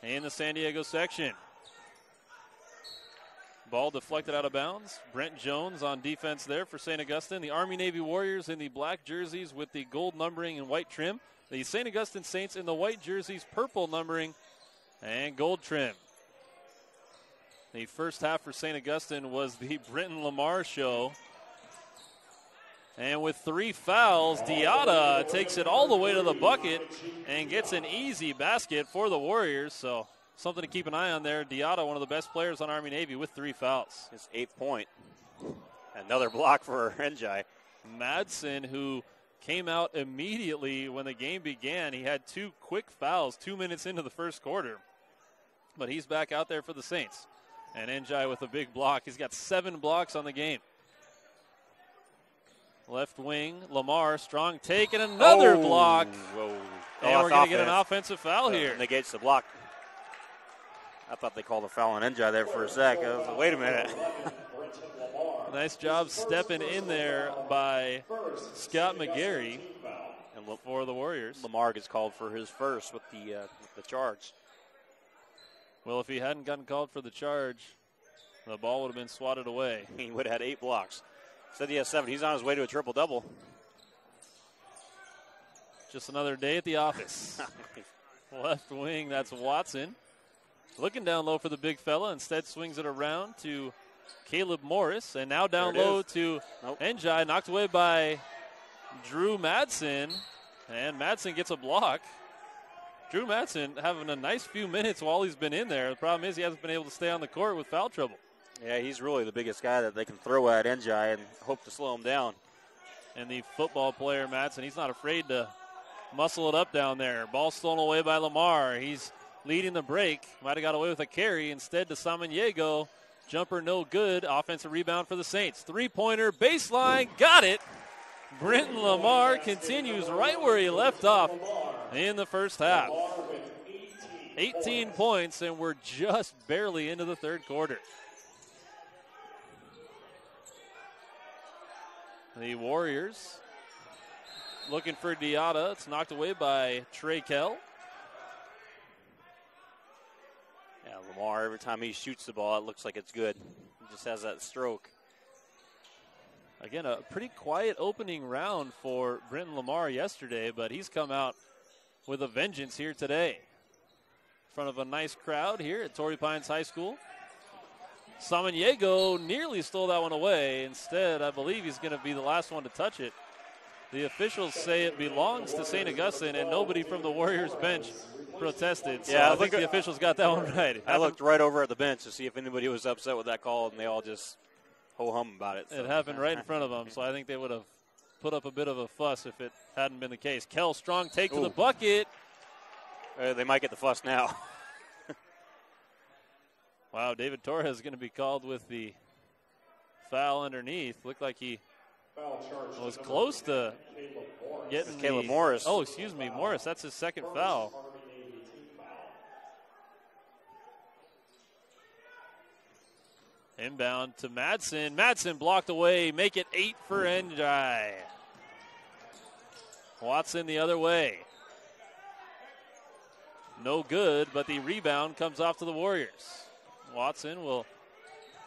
in the San Diego section. Ball deflected out of bounds. Brent Jones on defense there for St. Augustine. The Army-Navy Warriors in the black jerseys with the gold numbering and white trim. The St. Augustine Saints in the white jerseys, purple numbering and gold trim. The first half for St. Augustine was the Brenton Lamar show. And with 3 fouls, Diata takes it all the way to the bucket and gets an easy basket for the Warriors. So something to keep an eye on there. Diata, one of the best players on Army-Navy with 3 fouls. His 8th point. Another block for Njai. Madsen, who came out immediately when the game began. He had 2 quick fouls 2 minutes into the first quarter. But he's back out there for the Saints. And Njai with a big block. He's got 7 blocks on the game. Left wing, Lamar, strong take, and another block. Whoa. And we're going to get an offensive foul here. Negates the block. I thought they called a foul on Njai there for a sec. Wait a minute. Nice job stepping in there by Scott McGarry for the Warriors. Lamar gets called for his first with the charge. Well, if he hadn't gotten called for the charge, the ball would have been swatted away. He would have had 8 blocks. Said he has 7. He's on his way to a triple-double. Just another day at the office. Left wing, that's Watson. Looking down low for the big fella. Instead swings it around to Caleb Morris. And now down low to Njai. Knocked away by Drew Madsen. And Madsen gets a block. Drew Madsen having a nice few minutes while he's been in there. The problem is he hasn't been able to stay on the court with foul trouble. Yeah, he's really the biggest guy that they can throw at Njai and hope to slow him down. And the football player, Madsen, he's not afraid to muscle it up down there. Ball stolen away by Lamar. He's leading the break. Might have got away with a carry. Instead to Samaniego. Jumper no good. Offensive rebound for the Saints. 3-pointer, baseline, got it. Brenton Lamar continues right where he left off in the first half. 18 points, and we're just barely into the third quarter. The Warriors looking for Diata. It's knocked away by Trey Kell. Yeah, Lamar, every time he shoots the ball, it looks like it's good. He just has that stroke. Again, a pretty quiet opening round for Brenton Lamar yesterday, but he's come out with a vengeance here today. In front of a nice crowd here at Torrey Pines High School. Samaniego nearly stole that one away. Instead, I believe he's going to be the last one to touch it. The officials say it belongs to St. Augustine, and nobody from the Warriors bench protested. So yeah, I think the officials got that one right. I looked right over at the bench to see if anybody was upset with that call, and they all just ho-hum about it. So. It happened right in front of them, so I think they would have put up a bit of a fuss if it hadn't been the case. Kell, strong take to the bucket. They might get the fuss now. Wow, David Torres is going to be called with the foul underneath. Looked like he was close to getting Caleb Morris. Oh, excuse me, Morris. That's his second foul. Inbound to Madsen. Madsen blocked away. Make it 8 for Njai. Watson the other way. No good, but the rebound comes off to the Warriors. Watson will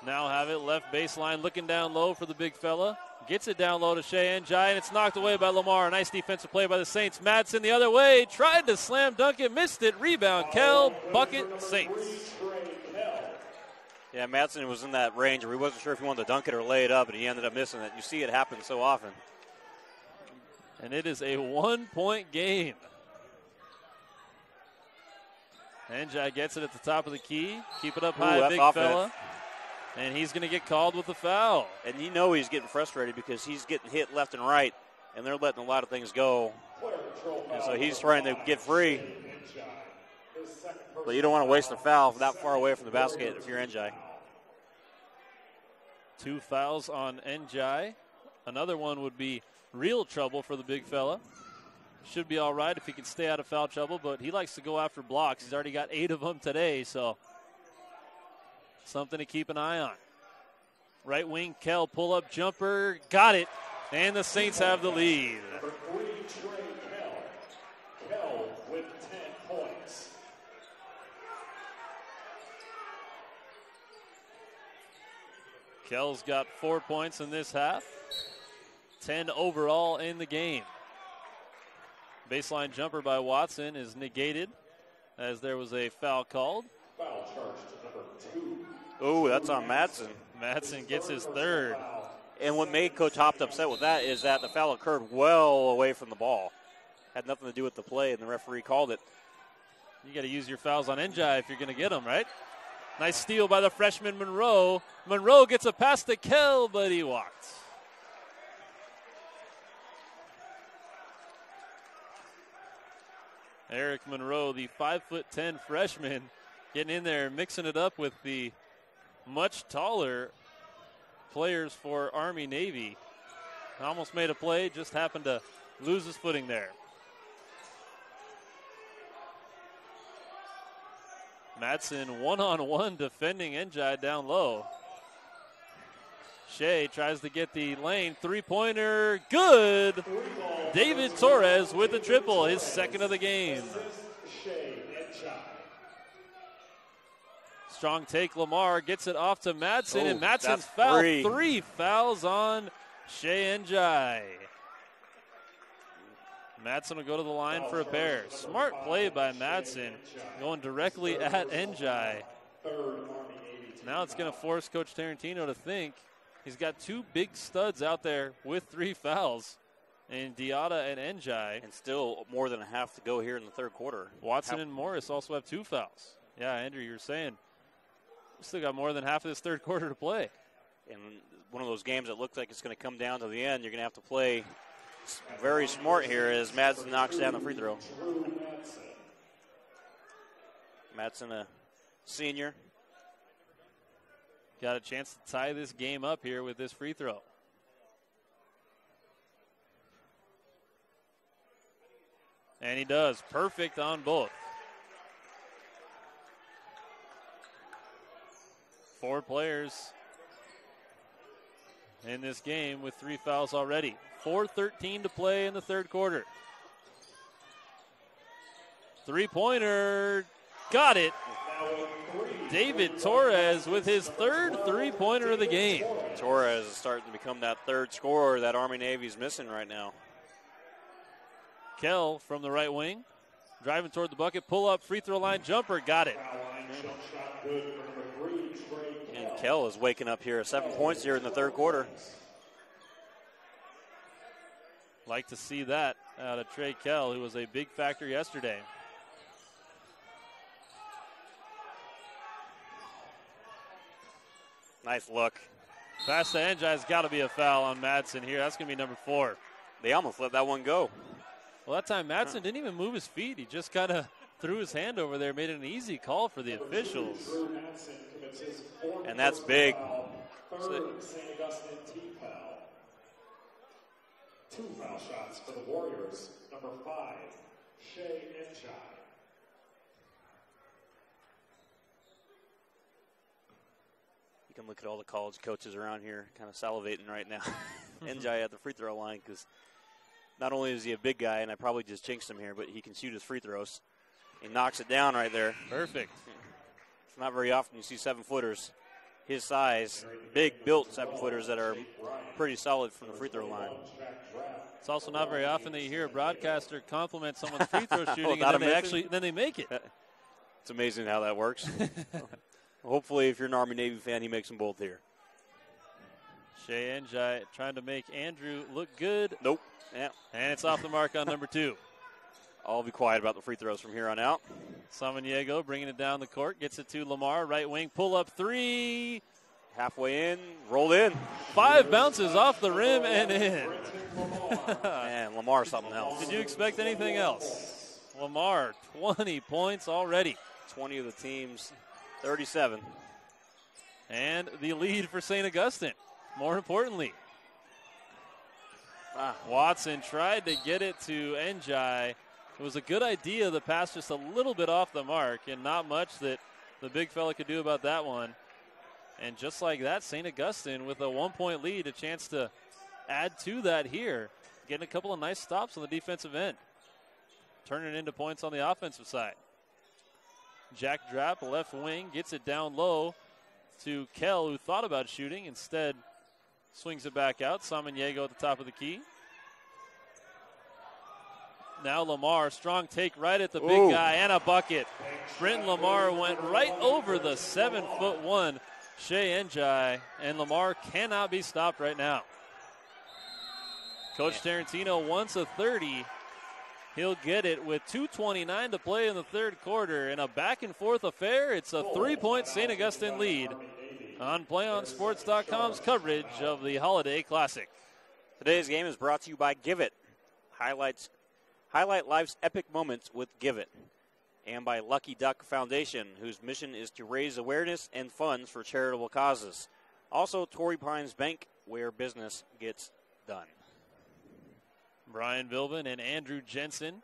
now have it left baseline, looking down low for the big fella. Gets it down low to Shea Njai, and it's knocked away by Lamar. Nice defensive play by the Saints. Madsen the other way. Tried to slam dunk it, missed it. Rebound, Kell, bucket, Saints. Yeah, Madsen was in that range where he wasn't sure if he wanted to dunk it or lay it up, and he ended up missing it. You see it happen so often. And it is a 1-point game. Njai gets it at the top of the key. Keep it up high, big fella. And he's going to get called with the foul. And you know he's getting frustrated because he's getting hit left and right, and they're letting a lot of things go. And so he's trying to get free. But you don't want to waste a foul that far away from the basket if you're Njai. 2 fouls on Njai. Another one would be real trouble for the big fella. should be all right if he can stay out of foul trouble, but he likes to go after blocks. He's already got 8 of them today, so something to keep an eye on. Right wing, Kell, pull-up jumper, got it, and the Saints have the lead. Number 3, Trey Kell. Kell with 10 points. Kell's got 4 points in this half, 10 overall in the game. Baseline jumper by Watson is negated as there was a foul called. Foul charge to number 2. Oh, that's on Madsen. Madsen gets his third. And what made Coach Hopt upset with that is that the foul occurred well away from the ball. Had nothing to do with the play, and the referee called it. You got to use your fouls on Njai if you're going to get them, right? Nice steal by the freshman Monroe. Monroe gets a pass to Kell, but he walked. Eric Monroe, the 5'10" freshman, getting in there, mixing it up with the much taller players for Army-Navy. Almost made a play, just happened to lose his footing there. Madsen one-on-one defending Njai down low. Shea tries to get the lane. Three-pointer, good. David Torres with the triple, his second of the game. Strong take, Lamar gets it off to Madsen, and Madsen's fouled. 3 fouls on Shea Njai. Madsen will go to the line for a pair. Smart play by Madsen, going directly at Njai. Now it's going to force Coach Tarantino to think. He's got 2 big studs out there with 3 fouls, in Diata and Njai. And still more than a half to go here in the third quarter. Watson and Morris also have 2 fouls. Yeah, Andrew, you were saying we still got more than half of this third quarter to play. In one of those games that looks like it's going to come down to the end, you're going to have to play very smart here as Madsen knocks down the free throw. Madsen, a senior. Got a chance to tie this game up here with this free throw. And he does. Perfect on both. 4 players in this game with 3 fouls already. 4:13 to play in the third quarter. Three-pointer, got it. David Torres with his third three-pointer of the game. Torres is starting to become that third scorer that Army-Navy is missing right now. Kell from the right wing, driving toward the bucket, pull-up, free throw line jumper, got it. And Kell is waking up here, 7 points here in the third quarter. Like to see that out of Trey Kell, who was a big factor yesterday. Nice look. Pass to Njai's got to be a foul on Madsen here. That's going to be number 4. They almost let that one go. Well, that time Madsen didn't even move his feet. He just kind of threw his hand over there, made it an easy call for the officials. And that's big. Third St. Augustine team foul. 2 foul shots for the Warriors. Number 5, Shea Njai. You can look at all the college coaches around here kind of salivating right now. Njai at the free throw line because not only is he a big guy, and I probably just jinxed him here, but he can shoot his free throws. He knocks it down right there. Perfect. It's not very often you see 7-footers his size, big built 7-footers that are pretty solid from the free throw line. It's also not very often that you hear a broadcaster compliment someone's free throw shooting and then they make it. It's amazing how that works. Hopefully, if you're an Army-Navy fan, he makes them both here. Shea Njai trying to make Andrew look good. Nope. Yeah. And it's off the mark on number 2. I'll be quiet about the free throws from here on out. Samaniego bringing it down the court, gets it to Lamar, right wing, pull up 3. Halfway in, rolled in. 5 bounces off the rim and in. And Lamar something else. Did you expect anything else? Lamar, 20 points already. 20 of the team's 37. And the lead for St. Augustine, more importantly. Watson tried to get it to Njai. It was a good idea. The pass just a little bit off the mark, and not much that the big fella could do about that one. And just like that, St. Augustine with a 1-point lead, a chance to add to that here. Getting a couple of nice stops on the defensive end. Turning it into points on the offensive side. Jack Drapp, left wing, gets it down low to Kell, who thought about shooting. Instead, swings it back out. Samaniego at the top of the key. Now Lamar, strong take right at the big guy, and a bucket. Brenton Lamar went right over the 7'1" Shea Njai, and Lamar cannot be stopped right now. Coach Tarantino wants a 30. He'll get it with 2:29 to play in the third quarter. In a back-and-forth affair, it's a 3-point St. Augustine lead on PlayOnSports.com's coverage of the Holiday Classic. Today's game is brought to you by Give It. Highlight life's epic moments with Give It. And by Lucky Duck Foundation, whose mission is to raise awareness and funds for charitable causes. Also, Torrey Pines Bank, where business gets done. Brian Bilbin and Andrew Jensen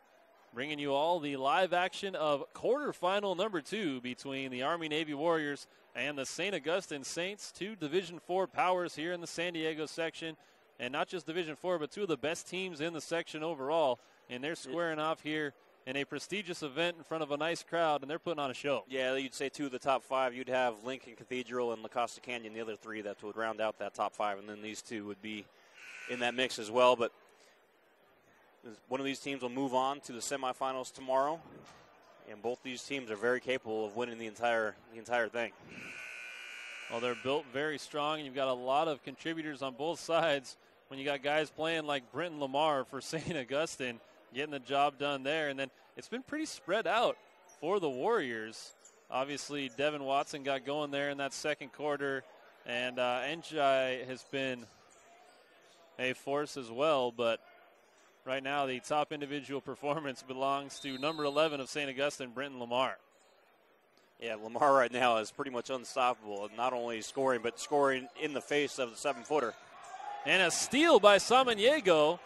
bringing you all the live action of quarterfinal number 2 between the Army-Navy Warriors and the St. Augustine Saints, 2 Division IV powers here in the San Diego section. And not just Division IV, but 2 of the best teams in the section overall. And they're squaring off here in a prestigious event in front of a nice crowd, and they're putting on a show. Yeah, you'd say 2 of the top 5. You'd have Lincoln Cathedral and La Costa Canyon, the other 3 that would round out that top 5, and then these 2 would be in that mix as well. But one of these teams will move on to the semifinals tomorrow, and both these teams are very capable of winning the entire thing. Well, they're built very strong, and you've got a lot of contributors on both sides. When you got guys playing like Brenton Lamar for St. Augustine, getting the job done there. And then it's been pretty spread out for the Warriors. Obviously, Devin Watson got going there in that second quarter, and Njai has been a force as well. But right now, the top individual performance belongs to number 11 of St. Augustine, Brenton Lamar. Yeah, Lamar right now is pretty much unstoppable, not only scoring, but scoring in the face of the 7-footer. And a steal by Samaniego.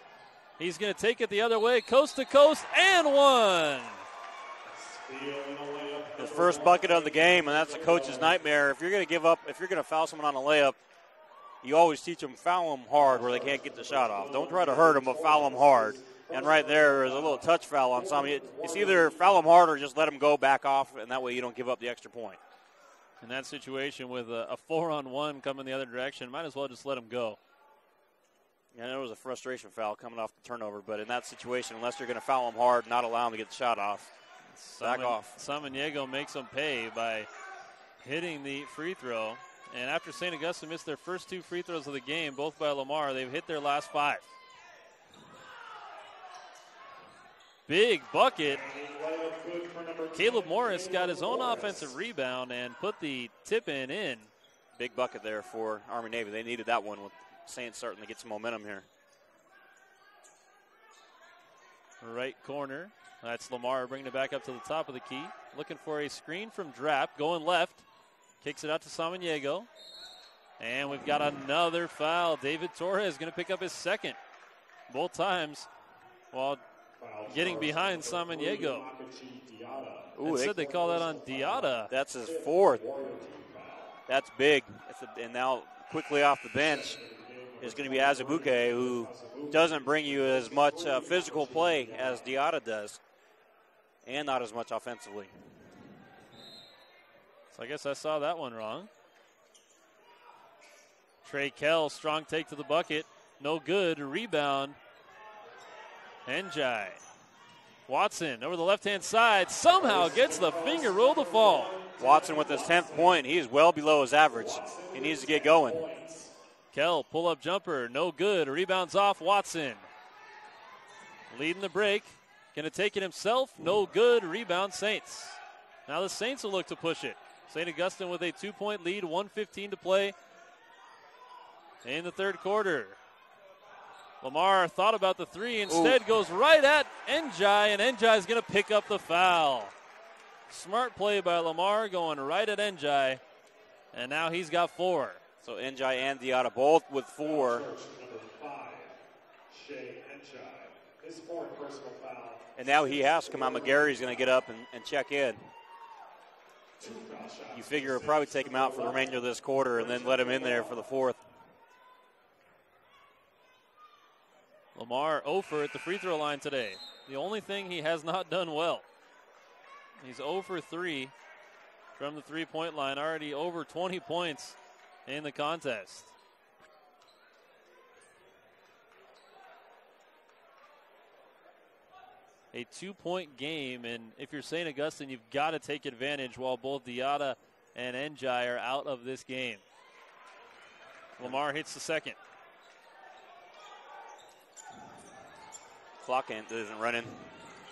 He's going to take it the other way, coast to coast, and one. His first bucket of the game, and that's the coach's nightmare. If you're going to give up, if you're going to foul someone on a layup, you always teach them foul them hard where they can't get the shot off. Don't try to hurt them, but foul them hard. And right there is a little touch foul on Sammy. It's either foul them hard or just let them go back off, and that way you don't give up the extra point. In that situation with a 4-on-1 coming the other direction, might as well just let them go. Yeah, there was a frustration foul coming off the turnover, but in that situation, unless you're going to foul them hard, not allow them to get the shot off, back off. Samaniego makes them pay by hitting the free throw. And after St. Augustine missed their first 2 free throws of the game, both by Lamar, they've hit their last 5. Big bucket. Caleb Morris got his own offensive rebound and put the tip-in in. Big bucket there for Army-Navy. They needed that one with Saints starting to get some momentum here. Right corner. That's Lamar bringing it back up to the top of the key. Looking for a screen from Drapp. Going left. Kicks it out to Samaniego. And we've got another foul. David Torrey is going to pick up his second. Both times while getting behind Samaniego. Instead they call that on Diata. That's his 4th. That's big. And now quickly off the bench is going to be Azubuike, who doesn't bring you as much physical play as Diata does, and not as much offensively. So I guess I saw that one wrong. Trey Kell, strong take to the bucket. No good. Rebound. Njai. Watson over the left-hand side somehow gets the finger roll to fall. Watson with his 10th point. He is well below his average. He needs to get going. Kell, pull-up jumper, no good. Rebounds off Watson. Leading the break. Going to take it himself, no good. Rebound Saints. Now the Saints will look to push it. St. Augustine with a 2-point lead, 1:15 to play in the third quarter. Lamar thought about the 3, instead goes right at Njai, and Njai is going to pick up the foul. Smart play by Lamar going right at Njai, and now he's got 4. So Njai and Diata both with 4. His fourth personal foul. And now he has to come out. McGarry's going to get up and check in. You figure he'll probably take him out for the remainder of this quarter and then let him in there for the fourth. Lamar 0 for at the free throw line today. The only thing he has not done well. He's 0 for 3 from the three-point line, already over 20 points in the contest. A 2-point game, and if you're St. Augustine, you've got to take advantage while both Diata and Njai are out of this game. Lamar hits the second. Clock isn't running.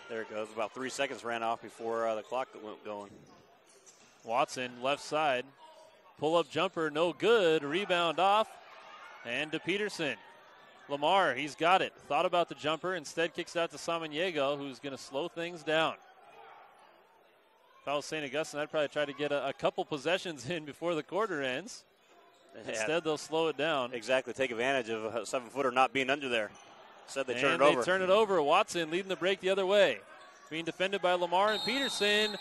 There it goes. About 3 seconds ran off before the clock went going. Watson, left side. Pull-up jumper, no good. Rebound off. And to Peterson. Lamar, he's got it. Thought about the jumper. Instead kicks out to Samaniego, who's going to slow things down. If I was St. Augustine, I'd probably try to get a couple possessions in before the quarter ends. Instead, they'll slow it down. Exactly. Take advantage of a 7-footer not being under there. Instead, they turn it over. They turn it over. Watson leading the break the other way. Being defended by Lamar and Peterson.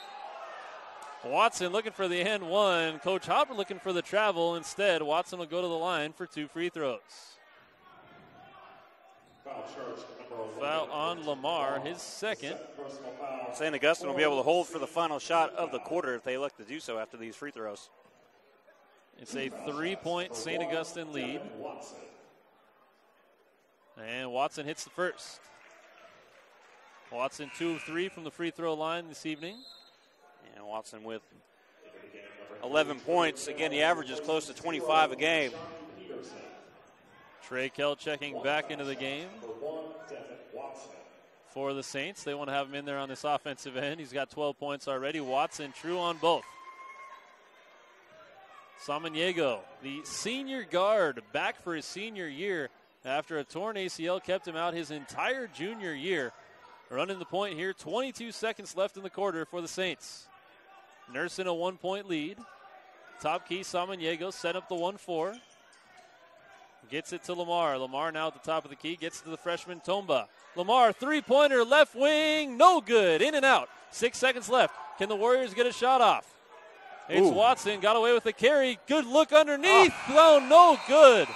Watson looking for the and one. Coach Hopper looking for the travel. Instead, Watson will go to the line for 2 free throws. Foul on Lamar, his second. St. Augustine will be able to hold for the final shot of the quarter if they elect to do so after these free throws. It's a 3-point St. Augustine lead. And Watson hits the first. Watson 2 of 3 from the free throw line this evening. And Watson with 11 points. Again, the average is close to 25 a game. Trey Kell checking back into the game for the Saints. They want to have him in there on this offensive end. He's got 12 points already. Watson true on both. Samaniego, the senior guard, back for his senior year after a torn ACL kept him out his entire junior year. Running the point here, 22 seconds left in the quarter for the Saints. Nursing a 1-point lead. Top key, Samaniego set up the 1-4. Gets it to Lamar. Lamar now at the top of the key. Gets to the freshman Tomba. Lamar, three-pointer, left wing. No good. In and out. 6 seconds left. Can the Warriors get a shot off? It's Watson. Got away with the carry. Good look underneath. Oh, no good.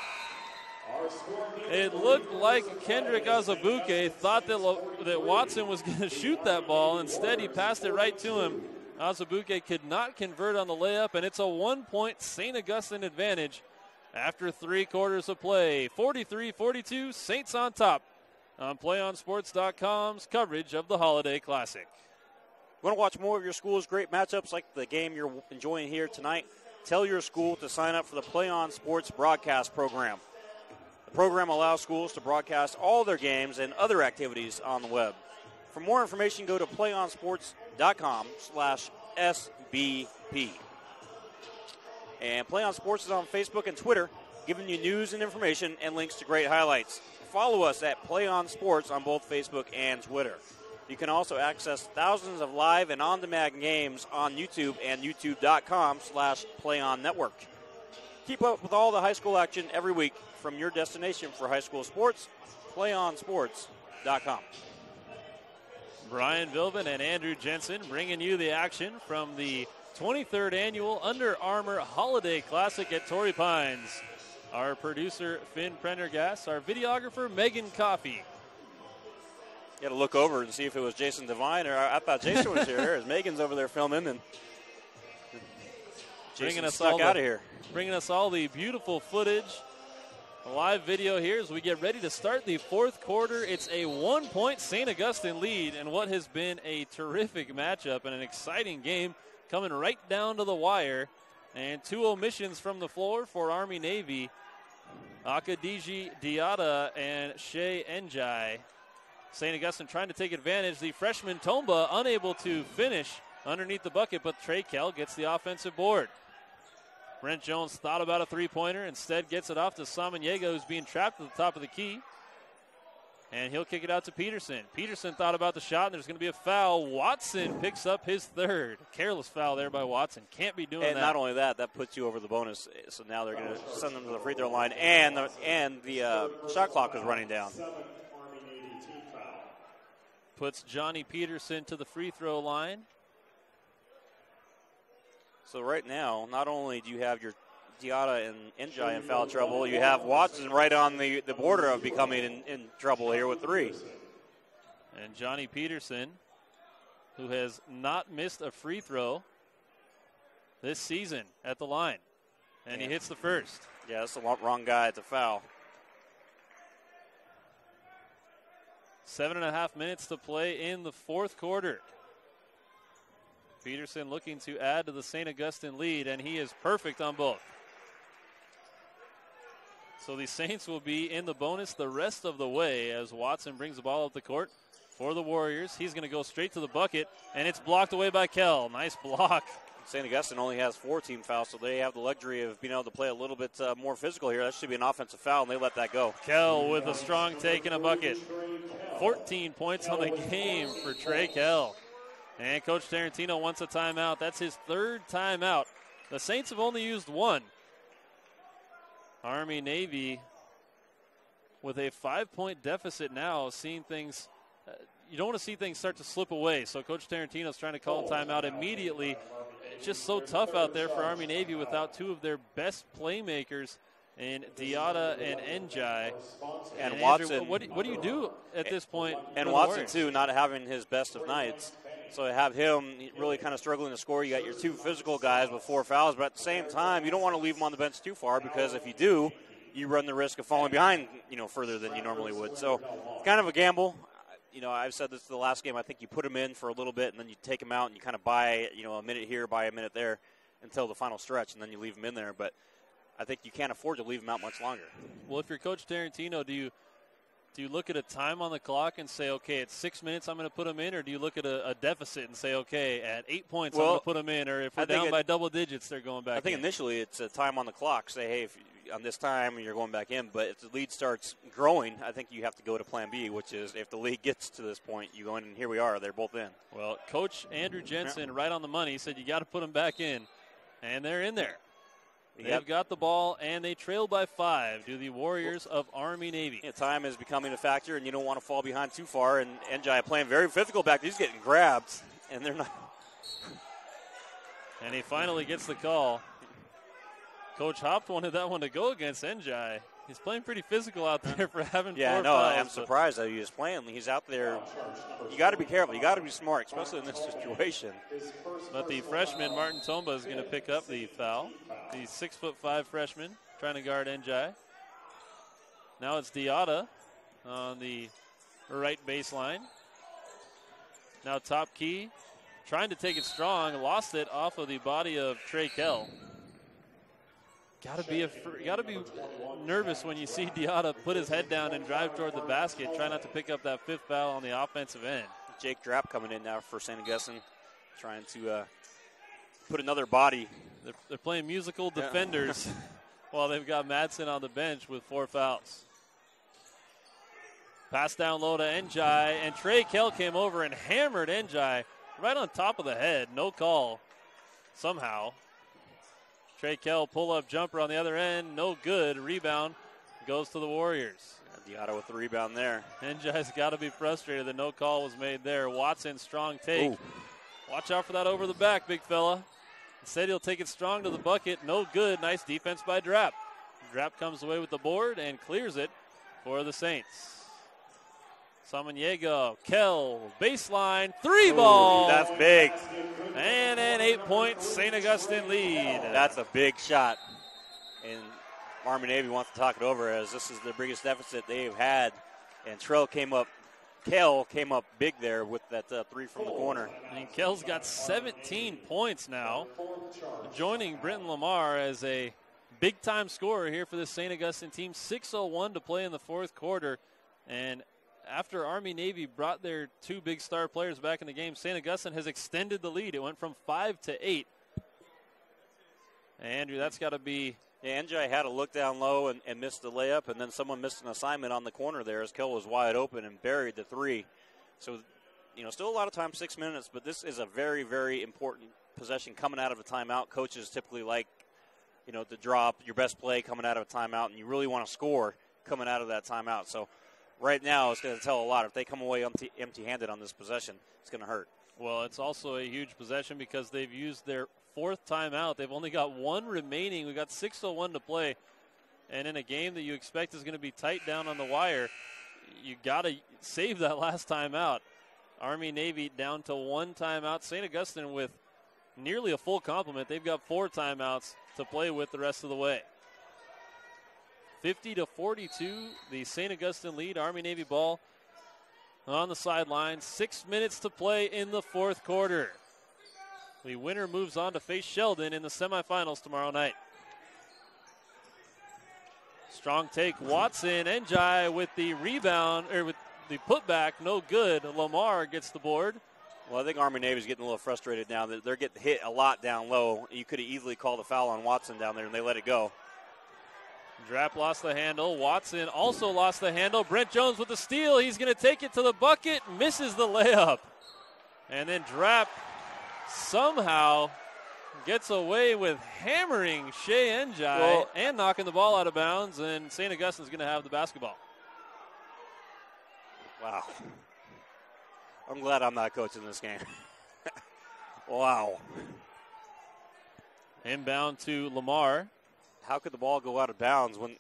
It looked like Kendrick Azubuike thought that Watson was going to shoot that ball. Instead, he passed it right to him. Azubuike could not convert on the layup, and it's a 1-point St. Augustine advantage after 3 quarters of play. 43-42, Saints on top on PlayOnSports.com's coverage of the Holiday Classic. Want to watch more of your school's great matchups like the game you're enjoying here tonight? Tell your school to sign up for the Play On Sports broadcast program. The program allows schools to broadcast all their games and other activities on the web. For more information, go to PlayOnSports.com/SBP. And Play On Sports is on Facebook and Twitter, giving you news and information and links to great highlights. Follow us at Play On Sports on both Facebook and Twitter. You can also access thousands of live and on-demand games on YouTube and YouTube.com/PlayOnNetwork. Keep up with all the high school action every week from your destination for high school sports, PlayOnSports.com. Brian Vilvin and Andrew Jensen bringing you the action from the 23rd Annual Under Armour Holiday Classic at Torrey Pines. Our producer, Finn Prendergast. Our videographer, Megan Coffey. Got to look over and see if it was Jason Devine, or I thought Jason was here. As Megan's over there filming, and Jason snuck out of here. Bringing us all the beautiful footage. A live video here as we get ready to start the fourth quarter. It's a 1-point St. Augustine lead in what has been a terrific matchup and an exciting game coming right down to the wire. And 2 omissions from the floor for Army-Navy. Akadiji Diata and Shea Njai. St. Augustine trying to take advantage. The freshman Tomba unable to finish underneath the bucket, but Trey Kell gets the offensive board. Brent Jones thought about a three-pointer, instead gets it off to Samaniego, who's being trapped at the top of the key. And he'll kick it out to Peterson. Peterson thought about the shot, and there's going to be a foul. Watson picks up his third. Careless foul there by Watson. Can't be doing that. And not only that, that puts you over the bonus. So now they're going to send them to the free throw line, and the shot clock is running down. Puts Johnny Peterson to the free throw line. So right now, not only do you have your Diata and Njai in foul trouble, you have Watson right on the border of becoming in trouble here with 3. And Johnny Peterson, who has not missed a free throw this season at the line. And he hits the first. Yeah, that's the wrong guy at the foul. 7.5 minutes to play in the fourth quarter. Peterson looking to add to the St. Augustine lead, and he is perfect on both. So the Saints will be in the bonus the rest of the way as Watson brings the ball up the court for the Warriors. He's going to go straight to the bucket, and it's blocked away by Kell. Nice block. St. Augustine only has 4 team fouls, so they have the luxury of being able to play a little bit more physical here. That should be an offensive foul, and they let that go. Kell with a strong take and a bucket. 14 points on the game for Trey Kell. And Coach Tarantino wants a timeout. That's his third timeout. The Saints have only used 1. Army-Navy with a 5-point deficit now, seeing things, you don't want to see things start to slip away. So Coach Tarantino's trying to call a timeout immediately. It's just so tough out there for Army-Navy without 2 of their best playmakers in Diata and Njai. And Watson. Andrew, what do you do at this point? And Watson, too, not having his best of nights. So to have him really kind of struggling to score, you got your 2 physical guys with 4 fouls, but at the same time, you don't want to leave him on the bench too far because if you do, you run the risk of falling behind, further than you normally would. So kind of a gamble. I've said this the last game. I think you put him in for a little bit and then you take him out and you kind of buy, a minute here, buy a minute there until the final stretch, and then you leave him in there. But I think you can't afford to leave him out much longer. Well, if you're Coach Tarantino, do you look at a time on the clock and say, okay, at 6 minutes I'm going to put him in, or do you look at a deficit and say, okay, at 8 points I'm going to put him in, or if we're down by double digits, they're going back in? I think initially it's a time on the clock. Say, hey, if on this time you're going back in, but if the lead starts growing, I think you have to go to plan B, which is if the lead gets to this point, you go in, and here we are. They're both in. Well, Coach Andrew Jensen, right on the money, said you got to put them back in, and they're in there. They've got the ball, and they trail by 5 to the Warriors of Army-Navy. Yeah, time is becoming a factor, and you don't want to fall behind too far. And Njai playing very physical back there. He's getting grabbed, and they're not. And he finally gets the call. Coach Hopt wanted that one to go against Njai. He's playing pretty physical out there for having 4 fouls. I'm surprised that he was playing. He's out there. You got to be careful. You got to be smart, especially in this situation. But the freshman, Martin Tomba, is going to pick up the foul. The 6'5" freshman trying to guard Njai. Now it's Diata on the right baseline. Now top key, trying to take it strong, lost it off of the body of Trey Kell. Got to be nervous when you see Diata put his head down and drive toward the basket. Try not to pick up that 5th foul on the offensive end. Jake Drapp coming in now for St. Augustine, trying to put another body. They're playing musical defenders while they've got Madsen on the bench with 4 fouls. Pass down low to Njai, and Trey Kell came over and hammered Njai right on top of the head. No call somehow. Trey Kell pull-up jumper on the other end. No good. Rebound goes to the Warriors. Diata with the rebound there. Njai's got to be frustrated that no call was made there. Watson, strong take. Ooh. Watch out for that over the back, big fella. Instead, he'll take it strong to the bucket. No good. Nice defense by Drapp. Drapp comes away with the board and clears it for the Saints. Samaniego, Kell, baseline, 3-ball. That's big. And an 8-point St. Augustine lead. That's a big shot. And Army-Navy wants to talk it over as this is the biggest deficit they've had. And Kell came up big there with that 3 from the corner. And Kell's got 17 points now, joining Brenton Lamar as a big-time scorer here for the St. Augustine team. 6:01 to play in the fourth quarter. And after Army-Navy brought their 2 big star players back in the game, St. Augustine has extended the lead. It went from 5 to 8. Andrew, that's got to be Yeah, NJ had a look down low and missed the layup, and then someone missed an assignment on the corner there as Kell was wide open and buried the three. So, still a lot of time, 6 minutes, but this is a very, very important possession coming out of a timeout. Coaches typically like, to drop your best play coming out of a timeout, and you really want to score coming out of that timeout. So right now it's going to tell a lot. If they come away empty-handed on this possession, it's going to hurt. Well, it's also a huge possession because they've used their fourth timeout. They've only got one remaining. We've got 6:01 to play. And in a game that you expect is going to be tight down on the wire, you got to save that last timeout. Army-Navy down to one timeout. St. Augustine with nearly a full complement. They've got 4 timeouts to play with the rest of the way. 50-42, the St. Augustine lead. Army-Navy ball on the sideline. 6 minutes to play in the fourth quarter. The winner moves on to face Sheldon in the semifinals tomorrow night. Strong take, Watson. Njai with the rebound, or with the putback, no good. Lamar gets the board. Well, I think Army-Navy's getting a little frustrated now. They're getting hit a lot down low. You could have easily called a foul on Watson down there, and they let it go. Drapp lost the handle. Watson also lost the handle. Brent Jones with the steal. He's going to take it to the bucket. Misses the layup. And then Drapp somehow gets away with hammering Shea Njai and knocking the ball out of bounds. And St. Augustine's going to have the basketball. Wow. I'm glad I'm not coaching this game. Wow. Inbound to Lamar. How could the ball go out of bounds when...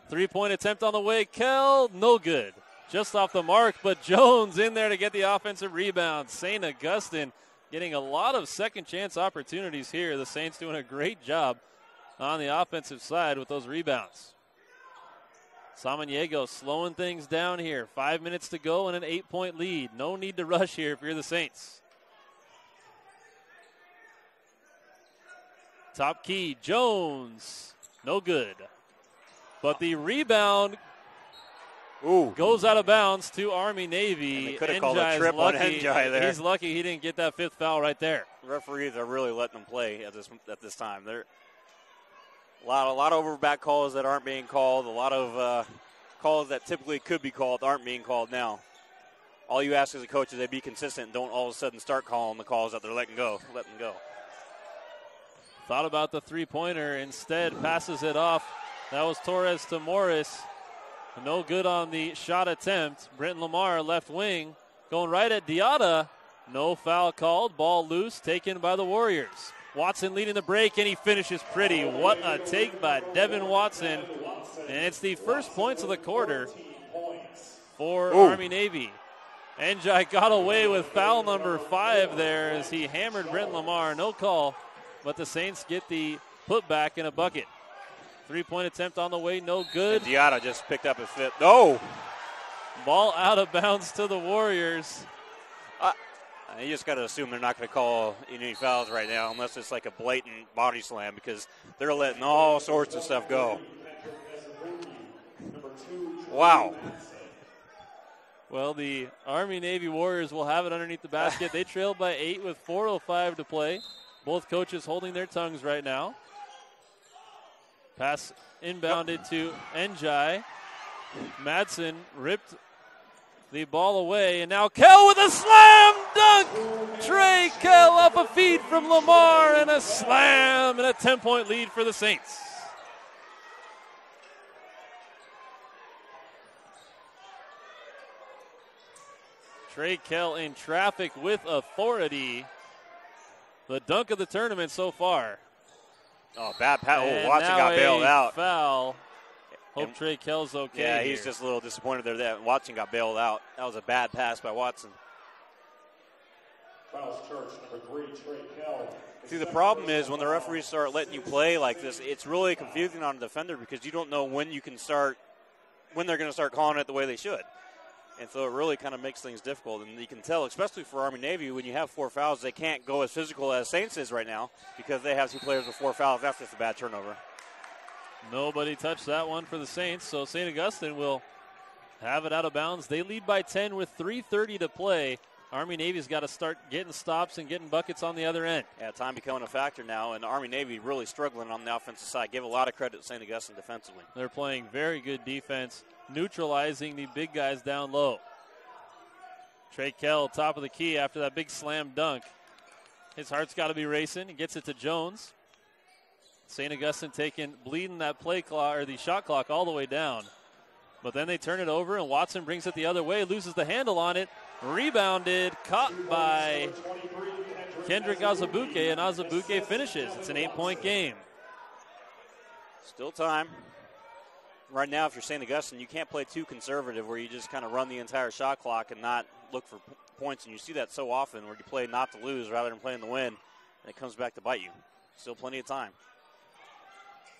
3-point attempt on the way. Kell, no good. Just off the mark, but Jones in there to get the offensive rebound. St. Augustine getting a lot of second chance opportunities here. The Saints doing a great job on the offensive side with those rebounds. Samaniego slowing things down here. 5 minutes to go and an 8-point lead. No need to rush here if you're the Saints. Top key, Jones. No good. But the rebound goes out of bounds to Army-Navy. They could have called a trip on Njai there. He's lucky he didn't get that 5th foul right there. Referees are really letting them play at this time. They're a lot of overback calls that aren't being called. A lot of calls that typically could be called aren't being called now. All you ask as a coach is they be consistent and don't all of a sudden start calling the calls that they're letting go. Thought about the three-pointer. Instead, passes it off. That was Torres to Morris. No good on the shot attempt. Brenton Lamar, left wing, going right at Diatta. No foul called. Ball loose, taken by the Warriors. Watson leading the break, and he finishes pretty. What a take by Devin Watson. And it's the first points of the quarter for Army-Navy. Njai got away with foul number 5 there as he hammered Brenton Lamar. No call, but the Saints get the putback in a bucket. 3-point attempt on the way, no good. And Diatta just picked up his 5th. No! Ball out of bounds to the Warriors. You just got to assume they're not going to call any fouls right now unless it's like a blatant body slam because they're letting all sorts of stuff go. Wow. Well, the Army-Navy Warriors will have it underneath the basket. They trail by 8 with 4:05 to play. Both coaches holding their tongues right now. Pass inbounded to Njai. Madsen ripped the ball away, and now Kell with a slam dunk! Trey Kell off a feed from Lamar, and a slam, and a 10-point lead for the Saints. Trey Kell in traffic with authority. The dunk of the tournament so far. Oh, bad pass. Oh, Watson got bailed out. Foul. Hope Trey Kell's okay. Yeah, he's just a little disappointed there that Watson got bailed out. That was a bad pass by Watson. See, the problem is when the referees start letting you play like this, it's really confusing on the defender because you don't know when they're going to start calling it the way they should. And so it really kind of makes things difficult. And you can tell, especially for Army-Navy, when you have 4 fouls, they can't go as physical as Saints is right now because they have 2 players with 4 fouls. That's just a bad turnover. Nobody touched that one for the Saints, so St. Augustine will have it out of bounds. They lead by 10 with 3:30 to play. Army-Navy's got to start getting stops and getting buckets on the other end. Yeah, time becoming a factor now, and Army-Navy really struggling on the offensive side. Give a lot of credit to St. Augustine defensively. They're playing very good defense, neutralizing the big guys down low. Trey Kell, top of the key after that big slam dunk. His heart's got to be racing. He gets it to Jones. St. Augustine bleeding that play clock or the shot clock all the way down. But then they turn it over, and Watson brings it the other way, loses the handle on it. Rebounded, caught by Kendrick Azubuike, and Azubuike finishes. It's an 8-point game. Still time. Right now, if you're St. Augustine, you can't play too conservative where you just kind of run the entire shot clock and not look for points. And you see that so often where you play not to lose rather than playing to win, and it comes back to bite you. Still plenty of time.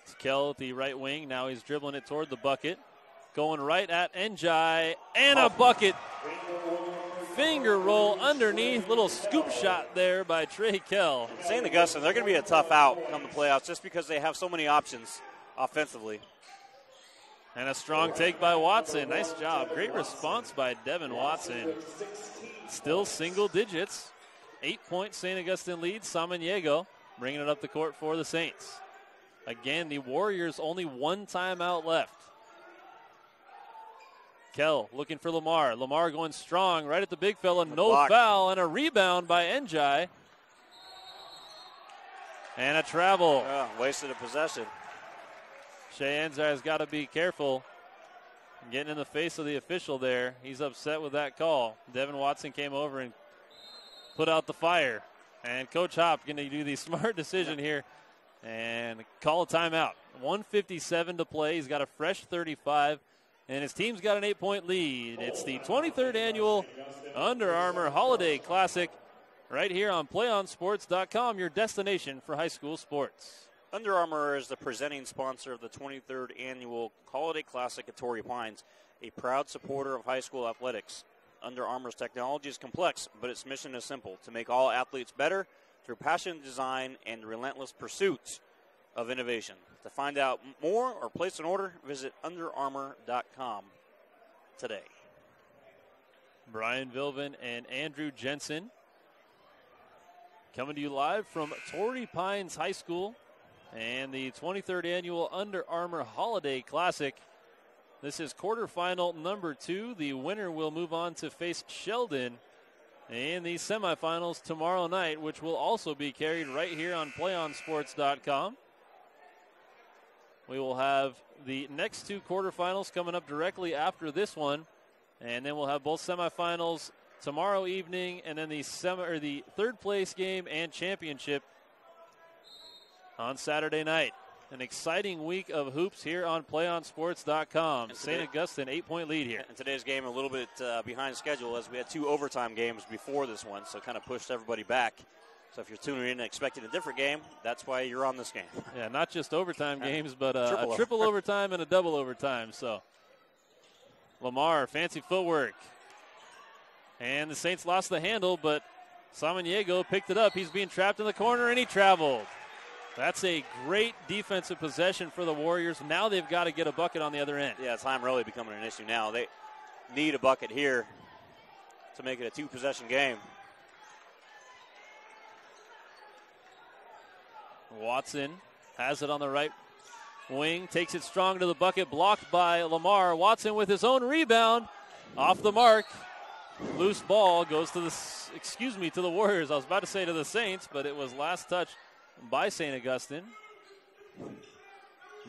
It's Kell at the right wing. Now he's dribbling it toward the bucket. Going right at Njai, and a bucket. Finger roll underneath. Little scoop shot there by Trey Kell. St. Augustine, they're going to be a tough out come the playoffs just because they have so many options offensively. And a strong take by Watson. Nice job. Great response by Devin Watson. Still single digits. 8-point St. Augustine lead. Samaniego bringing it up the court for the Saints. Again, the Warriors only one timeout left. Kell looking for Lamar. Lamar going strong right at the big fella. No foul, and a rebound by Njai. And a travel. Wasted a possession. Shea Njai's got to be careful. Getting in the face of the official there. He's upset with that call. Devin Watson came over and put out the fire. And Coach Hop going to do the smart decision here and call a timeout. 1:57 to play. He's got a fresh 35. And his team's got an 8-point lead. It's the 23rd annual Under Armour Holiday Classic right here on PlayOnSports.com, your destination for high school sports. Under Armour is the presenting sponsor of the 23rd annual Holiday Classic at Torrey Pines, a proud supporter of high school athletics. Under Armour's technology is complex, but its mission is simple, to make all athletes better through passionate design and relentless pursuit of innovation. To find out more or place an order, visit UnderArmour.com today. Brian Vilvin and Andrew Jensen coming to you live from Torrey Pines High School and the 23rd annual Under Armour Holiday Classic. This is quarterfinal number 2. The winner will move on to face Sheldon in the semifinals tomorrow night, which will also be carried right here on PlayOnSports.com. We will have the next 2 quarterfinals coming up directly after this one, and then we'll have both semifinals tomorrow evening, and then the third place game and championship on Saturday night. An exciting week of hoops here on PlayOnSports.com. St. Augustine, 8-point lead here. And today's game a little bit behind schedule as we had 2 overtime games before this one, so kind of pushed everybody back. So if you're tuning in and expecting a different game, that's why you're on this game. Yeah, not just overtime games, but a triple overtime and a double overtime. So Lamar, fancy footwork. And the Saints lost the handle, but Samaniego picked it up. He's being trapped in the corner, and he traveled. That's a great defensive possession for the Warriors. Now they've got to get a bucket on the other end. Yeah, time really becoming an issue now. They need a bucket here to make it a 2-possession game. Watson has it on the right wing, takes it strong to the bucket, blocked by Lamar. Watson with his own rebound, off the mark. Loose ball goes to the Warriors. I was about to say to the Saints, but it was last touch by St. Augustine.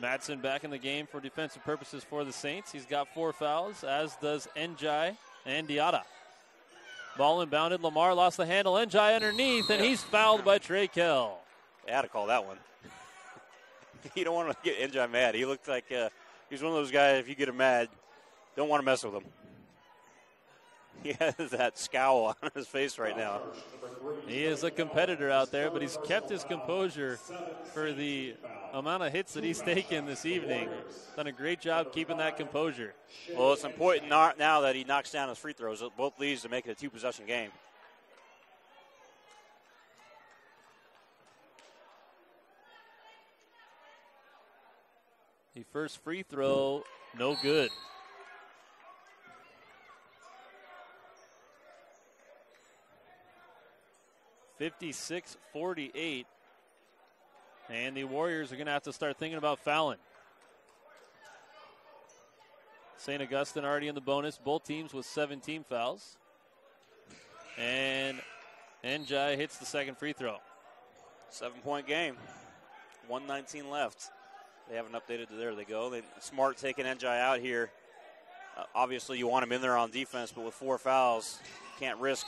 Madsen back in the game for defensive purposes for the Saints. He's got 4 fouls, as does Njai and Diata. Ball inbounded. Lamar lost the handle. Njai underneath, and he's fouled by Trey Kell. They had to call that one. You don't want to get Njai mad. He looked like he's one of those guys, if you get him mad, don't want to mess with him. He has that scowl on his face right now. He is a competitor out there, but he's kept his composure for the amount of hits that he's taken this evening. Done a great job keeping that composure. Well, it's important now that he knocks down his free throws. Both leads to make it a 2-possession game. The first free throw, no good. 56-48. And the Warriors are going to have to start thinking about fouling. St. Augustine already in the bonus. Both teams with 17 fouls. And Njai hits the second free throw. 7-point game. 1:19 left. They haven't updated. There they go. Smart taking Njai out here. Obviously, you want him in there on defense, but with 4 fouls, can't risk.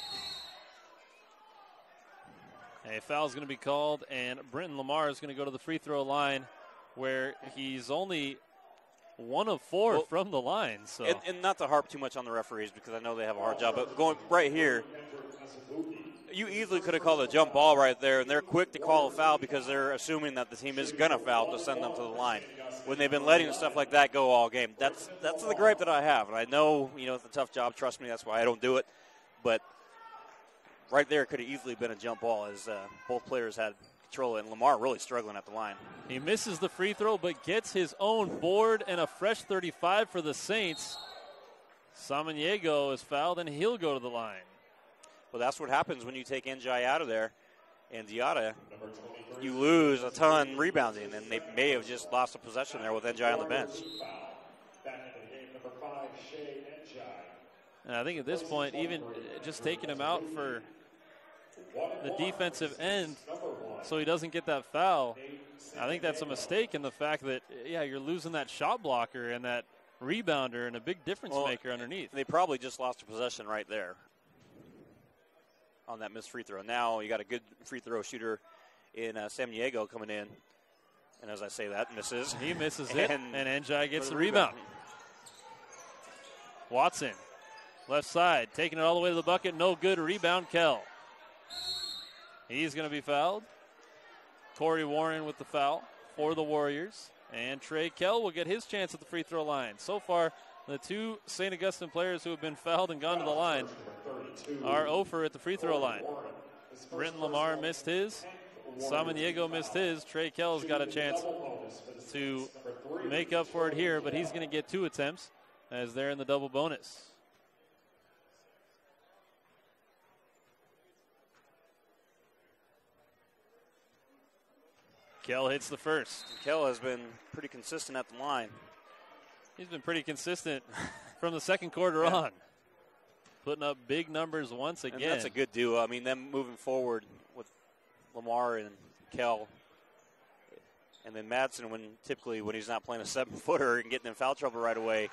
A foul is going to be called, and Brenton Lamar is going to go to the free throw line, where he's only 1 of 4 from the line. So, and not to harp too much on the referees because I know they have a hard job, but going right here, you easily could have called a jump ball right there, and they're quick to call a foul because they're assuming that the team is going to foul to send them to the line. When they've been letting stuff like that go all game, that's the gripe that I have. And I know, it's a tough job. Trust me, that's why I don't do it. But right there could have easily been a jump ball as both players had control, and Lamar really struggling at the line. He misses the free throw but gets his own board and a fresh 35 for the Saints. Samaniego is fouled, and he'll go to the line. Well, that's what happens when you take Njai out of there and Diata. You lose a ton rebounding, and they may have just lost a possession there with Njai on the bench. And I think at this point, even just taking him out for the defensive end so he doesn't get that foul, I think that's a mistake in the fact that, you're losing that shot blocker and that rebounder and a big difference maker underneath. They probably just lost a possession right there on that missed free throw. Now you got a good free throw shooter in Samaniego coming in. And as I say that, misses. He misses it, and Njai gets the rebound. Watson, left side, taking it all the way to the bucket. No good. Rebound, Kell. He's going to be fouled. Torrey Warren with the foul for the Warriors. And Trey Kell will get his chance at the free throw line. So far, the 2 St. Augustine players who have been fouled and gone to the line are over at the free throw line. Brenton Lamar missed his. Samaniego missed his. Trey Kell's got a chance to make up for it here, but he's going to get 2 attempts as they're in the double bonus. Kell hits the first. Kell has been pretty consistent at the line. He's been pretty consistent from the second quarter on. Putting up big numbers once again. And that's a good duo. I mean, them moving forward with Lamar and Kell. And then Madsen, when he's not playing a 7-footer and getting in foul trouble right away,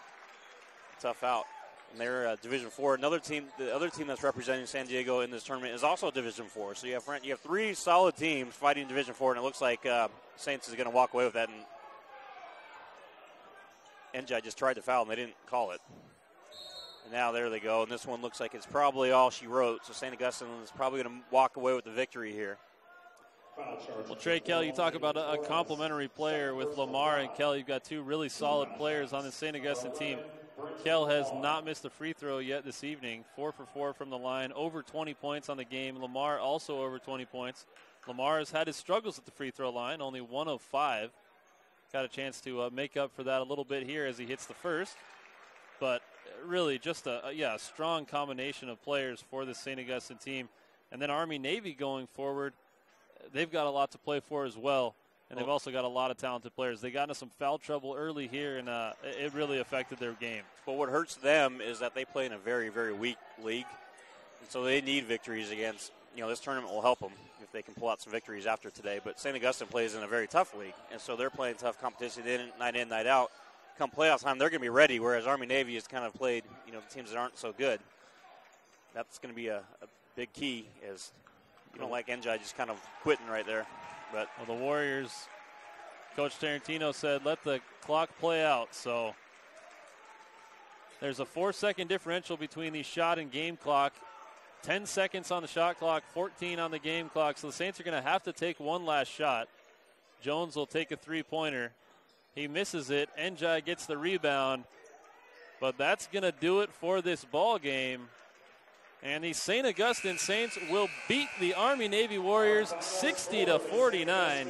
tough out. And they're Division IV. Another team, the other team that's representing San Diego in this tournament is also Division IV. So you have 3 solid teams fighting Division IV, and it looks like Saints is going to walk away with that. And Njai just tried to foul, and they didn't call it. And now there they go, and this one looks like it's probably all she wrote. So St. Augustine is probably going to walk away with the victory here. Well, Trey Kell, you talk about a complimentary player with Lamar and Kell. You've got 2 really solid players on the St. Augustine team. Kell has not missed a free throw yet this evening. 4 for 4 from the line. Over 20 points on the game. Lamar also over 20 points. Lamar has had his struggles at the free throw line. Only 1 of 5. Got a chance to make up for that a little bit here as he hits the first. But really just a strong combination of players for the St. Augustine team. And then Army-Navy going forward, they've got a lot to play for as well. And they've also got a lot of talented players. They got into some foul trouble early here, and it really affected their game. But what hurts them is that they play in a very, very weak league. And so they need victories against, this tournament will help them if they can pull out some victories after today. But St. Augustine plays in a very tough league, and so they're playing tough competition in, night out. Come playoff time, they're going to be ready, whereas Army-Navy has kind of played, the teams that aren't so good. That's going to be a big key, as you don't like Njai just kind of quitting right there. But the Warriors, Coach Tarantino said, let the clock play out. So there's a 4-second differential between the shot and game clock. 10 seconds on the shot clock, 14 on the game clock. So the Saints are going to have to take one last shot. Jones will take a 3-pointer. He misses it. Njai gets the rebound. But that's going to do it for this ball game. And the St. Augustine Saints will beat the Army-Navy Warriors 60-49.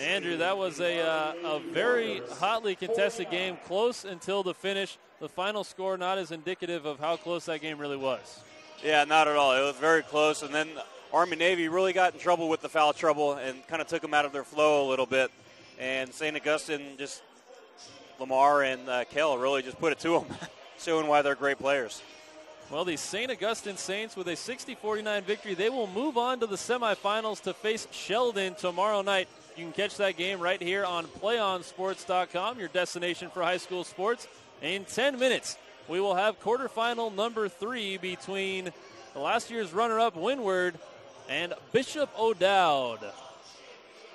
Andrew, that was a very hotly contested game, close until the finish. The final score not as indicative of how close that game really was. Yeah, not at all. It was very close. And then Army-Navy really got in trouble with the foul trouble and kind of took them out of their flow a little bit. And St. Augustine, just Lamar and Kell really just put it to them, showing why they're great players. Well, the St. Augustine Saints with a 60-49 victory, they will move on to the semifinals to face Sheldon tomorrow night. You can catch that game right here on PlayOnSports.com, your destination for high school sports. In 10 minutes, we will have quarterfinal number 3 between last year's runner-up Windward and Bishop O'Dowd.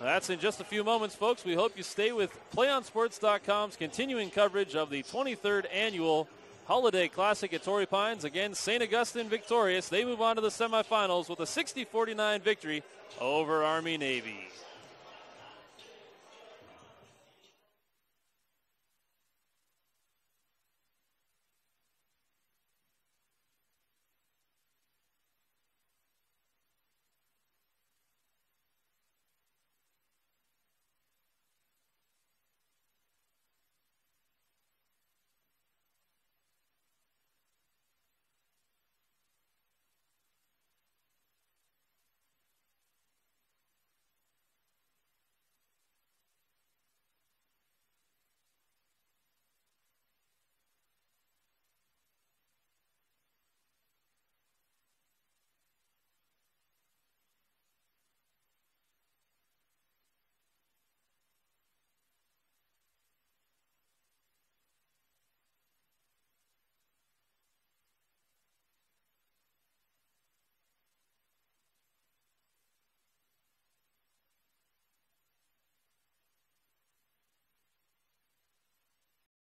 That's in just a few moments, folks. We hope you stay with PlayOnSports.com's continuing coverage of the 23rd annual Holiday Classic at Torrey Pines. Again, St. Augustine victorious. They move on to the semifinals with a 60-49 victory over Army-Navy.